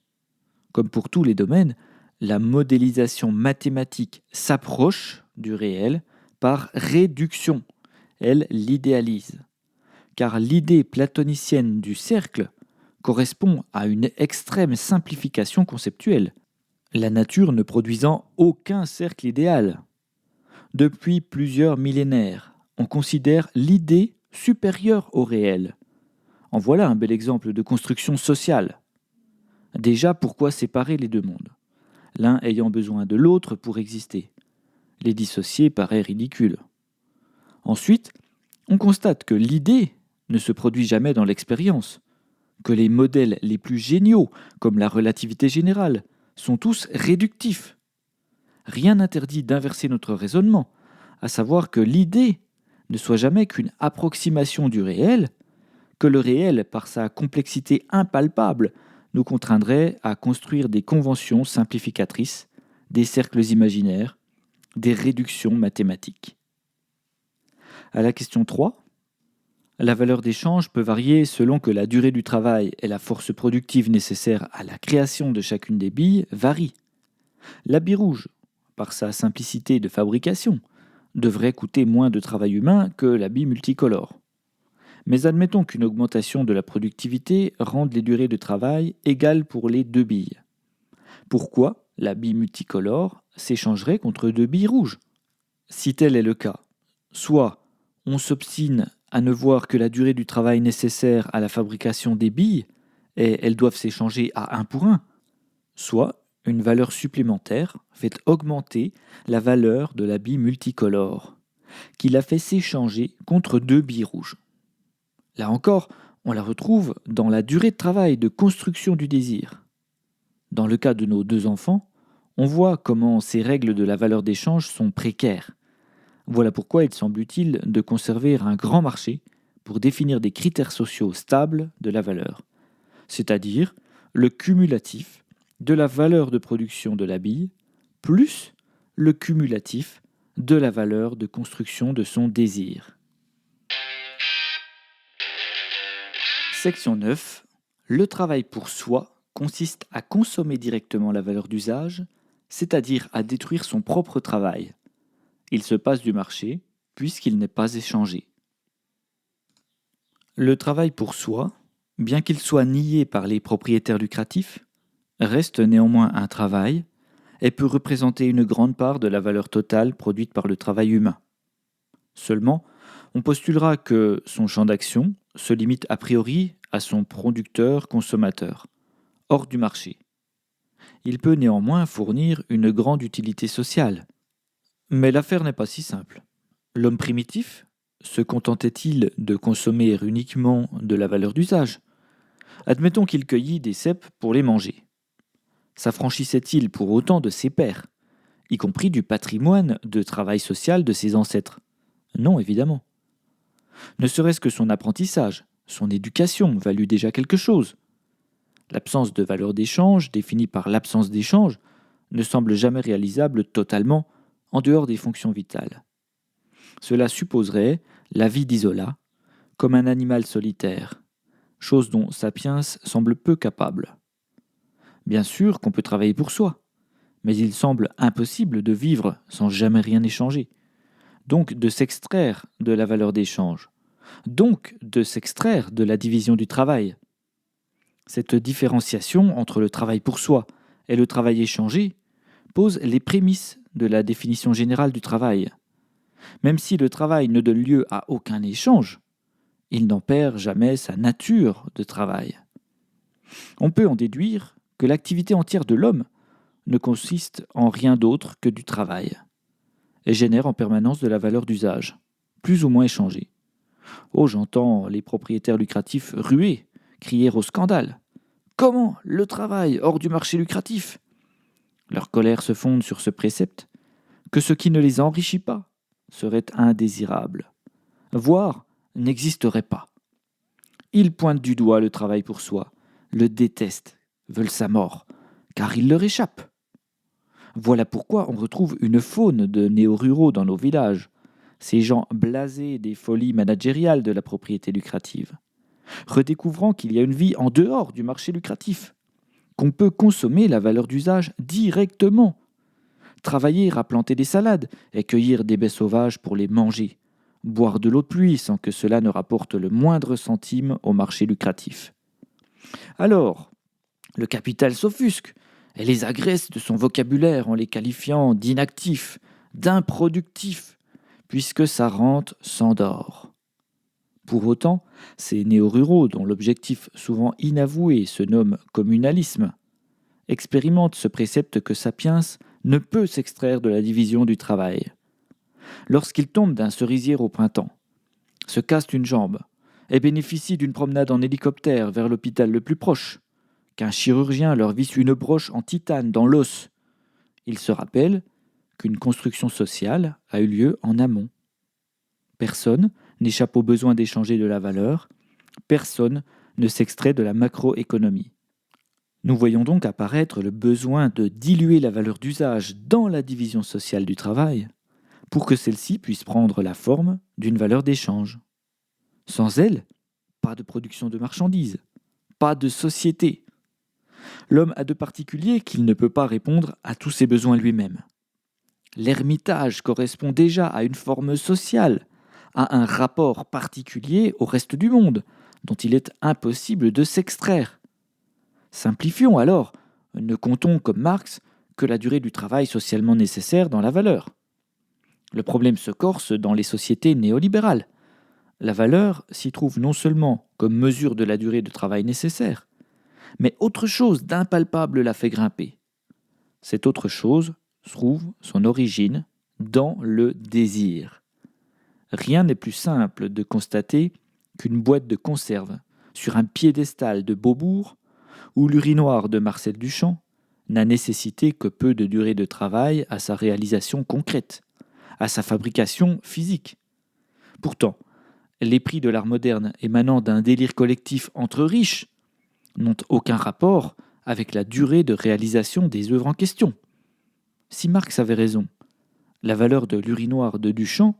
S1: Comme pour tous les domaines, la modélisation mathématique s'approche du réel par réduction. Elle l'idéalise. Car l'idée platonicienne du cercle correspond à une extrême simplification conceptuelle, la nature ne produisant aucun cercle idéal. Depuis plusieurs millénaires, on considère l'idée supérieure au réel. En voilà un bel exemple de construction sociale. Déjà, pourquoi séparer les deux mondes, l'un ayant besoin de l'autre pour exister? Les dissocier paraît ridicule. Ensuite, on constate que l'idée ne se produit jamais dans l'expérience, que les modèles les plus géniaux, comme la relativité générale, sont tous réductifs. rien n'interdit d'inverser notre raisonnement, à savoir que l'idée ne soit jamais qu'une approximation du réel, que le réel, par sa complexité impalpable, nous contraindrait à construire des conventions simplificatrices, des cercles imaginaires, des réductions mathématiques. À la question 3, la valeur d'échange peut varier selon que la durée du travail et la force productive nécessaire à la création de chacune des billes varient. La bille rouge, par sa simplicité de fabrication, devrait coûter moins de travail humain que la bille multicolore. Mais admettons qu'une augmentation de la productivité rende les durées de travail égales pour les deux billes. Pourquoi la bille multicolore s'échangerait contre deux billes rouges? Si tel est le cas, soit on s'obstine à ne voir que la durée du travail nécessaire à la fabrication des billes, et elles doivent s'échanger à 1 pour 1, soit une valeur supplémentaire fait augmenter la valeur de la bille multicolore, qui la fait s'échanger contre deux billes rouges. Là encore, on la retrouve dans la durée de travail de construction du désir. Dans le cas de nos deux enfants, on voit comment ces règles de la valeur d'échange sont précaires. Voilà pourquoi il semble utile de conserver un grand marché pour définir des critères sociaux stables de la valeur, c'est-à-dire le cumulatif de la valeur de production de la bille plus le cumulatif de la valeur de construction de son désir. Section 9. Le travail pour soi consiste à consommer directement la valeur d'usage, c'est-à-dire à détruire son propre travail. Il se passe du marché, puisqu'il n'est pas échangé. Le travail pour soi, bien qu'il soit nié par les propriétaires lucratifs, reste néanmoins un travail et peut représenter une grande part de la valeur totale produite par le travail humain. Seulement, on postulera que son champ d'action se limite a priori à son producteur-consommateur, hors du marché. Il peut néanmoins fournir une grande utilité sociale. Mais l'affaire n'est pas si simple. L'homme primitif se contentait-il de consommer uniquement de la valeur d'usage? Admettons qu'il cueillit des cèpes pour les manger. S'affranchissait-il pour autant de ses pairs, y compris du patrimoine de travail social de ses ancêtres? Non, évidemment. Ne serait-ce que son apprentissage, son éducation valut déjà quelque chose. L'absence de valeur d'échange, définie par l'absence d'échange, ne semble jamais réalisable totalement en dehors des fonctions vitales. Cela supposerait la vie d'Isola comme un animal solitaire, chose dont Sapiens semble peu capable. Bien sûr qu'on peut travailler pour soi, mais il semble impossible de vivre sans jamais rien échanger, donc de s'extraire de la valeur d'échange, donc de s'extraire de la division du travail. Cette différenciation entre le travail pour soi et le travail échangé pose les prémices de la définition générale du travail. Même si le travail ne donne lieu à aucun échange, il n'en perd jamais sa nature de travail. On peut en déduire que l'activité entière de l'homme ne consiste en rien d'autre que du travail, et génère en permanence de la valeur d'usage, plus ou moins échangée. Oh, j'entends les propriétaires lucratifs ruer, crier au scandale. Comment le travail hors du marché lucratif? Leur colère se fonde sur ce précepte, que ce qui ne les enrichit pas serait indésirable, voire n'existerait pas. Ils pointent du doigt le travail pour soi, le détestent, veulent sa mort, car il leur échappe. Voilà pourquoi on retrouve une faune de néo-ruraux dans nos villages, ces gens blasés des folies managériales de la propriété lucrative, redécouvrant qu'il y a une vie en dehors du marché lucratif, qu'on peut consommer la valeur d'usage directement, travailler à planter des salades et cueillir des baies sauvages pour les manger, boire de l'eau de pluie sans que cela ne rapporte le moindre centime au marché lucratif. Alors, le capital s'offusque et les agresse de son vocabulaire en les qualifiant d'inactifs, d'improductifs, puisque sa rente s'endort. Pour autant, ces néo-ruraux, dont l'objectif souvent inavoué se nomme communalisme, expérimentent ce précepte que Sapiens ne peut s'extraire de la division du travail. Lorsqu'ils tombent d'un cerisier au printemps, se cassent une jambe et bénéficient d'une promenade en hélicoptère vers l'hôpital le plus proche, qu'un chirurgien leur visse une broche en titane dans l'os, ils se rappellent qu'une construction sociale a eu lieu en amont. Personne n'échappe au besoin d'échanger de la valeur, personne ne s'extrait de la macroéconomie. Nous voyons donc apparaître le besoin de diluer la valeur d'usage dans la division sociale du travail pour que celle-ci puisse prendre la forme d'une valeur d'échange. Sans elle, pas de production de marchandises, pas de société. L'homme a de particulier qu'il ne peut pas répondre à tous ses besoins lui-même. L'ermitage correspond déjà à une forme sociale, à un rapport particulier au reste du monde, dont il est impossible de s'extraire. Simplifions alors, ne comptons comme Marx que la durée du travail socialement nécessaire dans la valeur. Le problème se corse dans les sociétés néolibérales. La valeur s'y trouve non seulement comme mesure de la durée de travail nécessaire, mais autre chose d'impalpable la fait grimper. Cette autre chose trouve son origine dans le désir. Rien n'est plus simple de constater qu'une boîte de conserve sur un piédestal de Beaubourg ou l'urinoir de Marcel Duchamp n'a nécessité que peu de durée de travail à sa réalisation concrète, à sa fabrication physique. Pourtant, les prix de l'art moderne émanant d'un délire collectif entre riches n'ont aucun rapport avec la durée de réalisation des œuvres en question. Si Marx avait raison, la valeur de l'urinoir de Duchamp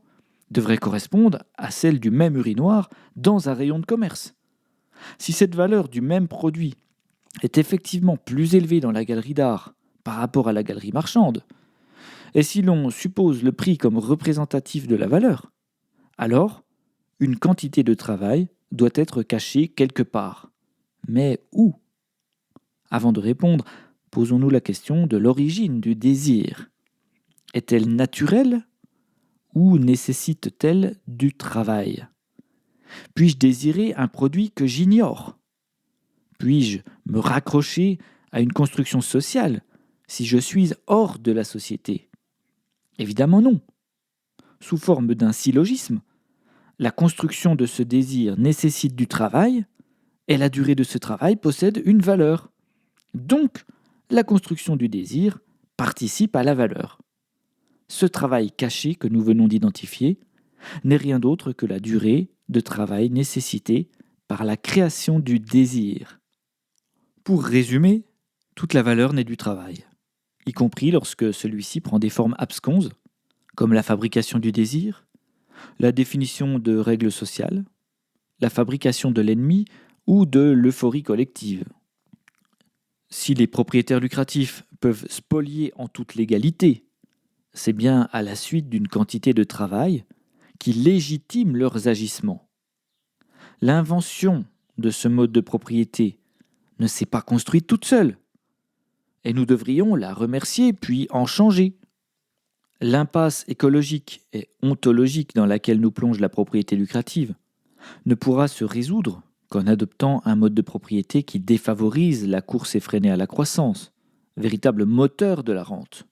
S1: devrait correspondre à celle du même urinoir dans un rayon de commerce. Si cette valeur du même produit est effectivement plus élevée dans la galerie d'art par rapport à la galerie marchande, et si l'on suppose le prix comme représentatif de la valeur, alors une quantité de travail doit être cachée quelque part. Mais où ? Avant de répondre, posons-nous la question de l'origine du désir. Est-elle naturelle ou nécessite-t-elle du travail ? Puis-je désirer un produit que j'ignore ? Puis-je me raccrocher à une construction sociale si je suis hors de la société ? Évidemment non. Sous forme d'un syllogisme, la construction de ce désir nécessite du travail et la durée de ce travail possède une valeur. Donc, la construction du désir participe à la valeur. Ce travail caché que nous venons d'identifier n'est rien d'autre que la durée de travail nécessitée par la création du désir. Pour résumer, toute la valeur naît du travail, y compris lorsque celui-ci prend des formes absconses, comme la fabrication du désir, la définition de règles sociales, la fabrication de l'ennemi ou de l'euphorie collective. Si les propriétaires lucratifs peuvent spolier en toute légalité, c'est bien à la suite d'une quantité de travail qui légitime leurs agissements. L'invention de ce mode de propriété ne s'est pas construite toute seule, et nous devrions la remercier puis en changer. L'impasse écologique et ontologique dans laquelle nous plonge la propriété lucrative ne pourra se résoudre qu'en adoptant un mode de propriété qui défavorise la course effrénée à la croissance, véritable moteur de la rente.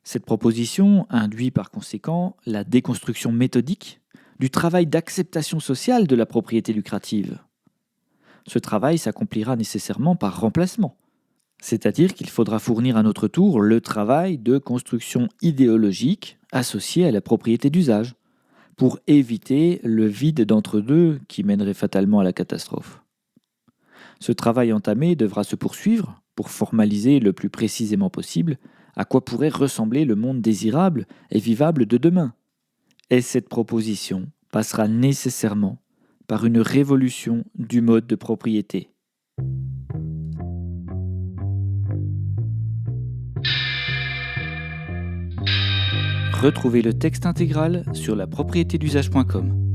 S1: Cette proposition induit par conséquent la déconstruction méthodique du travail d'acceptation sociale de la propriété lucrative. Ce travail s'accomplira nécessairement par remplacement, c'est-à-dire qu'il faudra fournir à notre tour le travail de construction idéologique associé à la propriété d'usage, pour éviter le vide d'entre-deux qui mènerait fatalement à la catastrophe. Ce travail entamé devra se poursuivre pour formaliser le plus précisément possible à quoi pourrait ressembler le monde désirable et vivable de demain. Et cette proposition passera nécessairement par une révolution du mode de propriété. Retrouvez le texte intégral sur lapropriétédusage.com.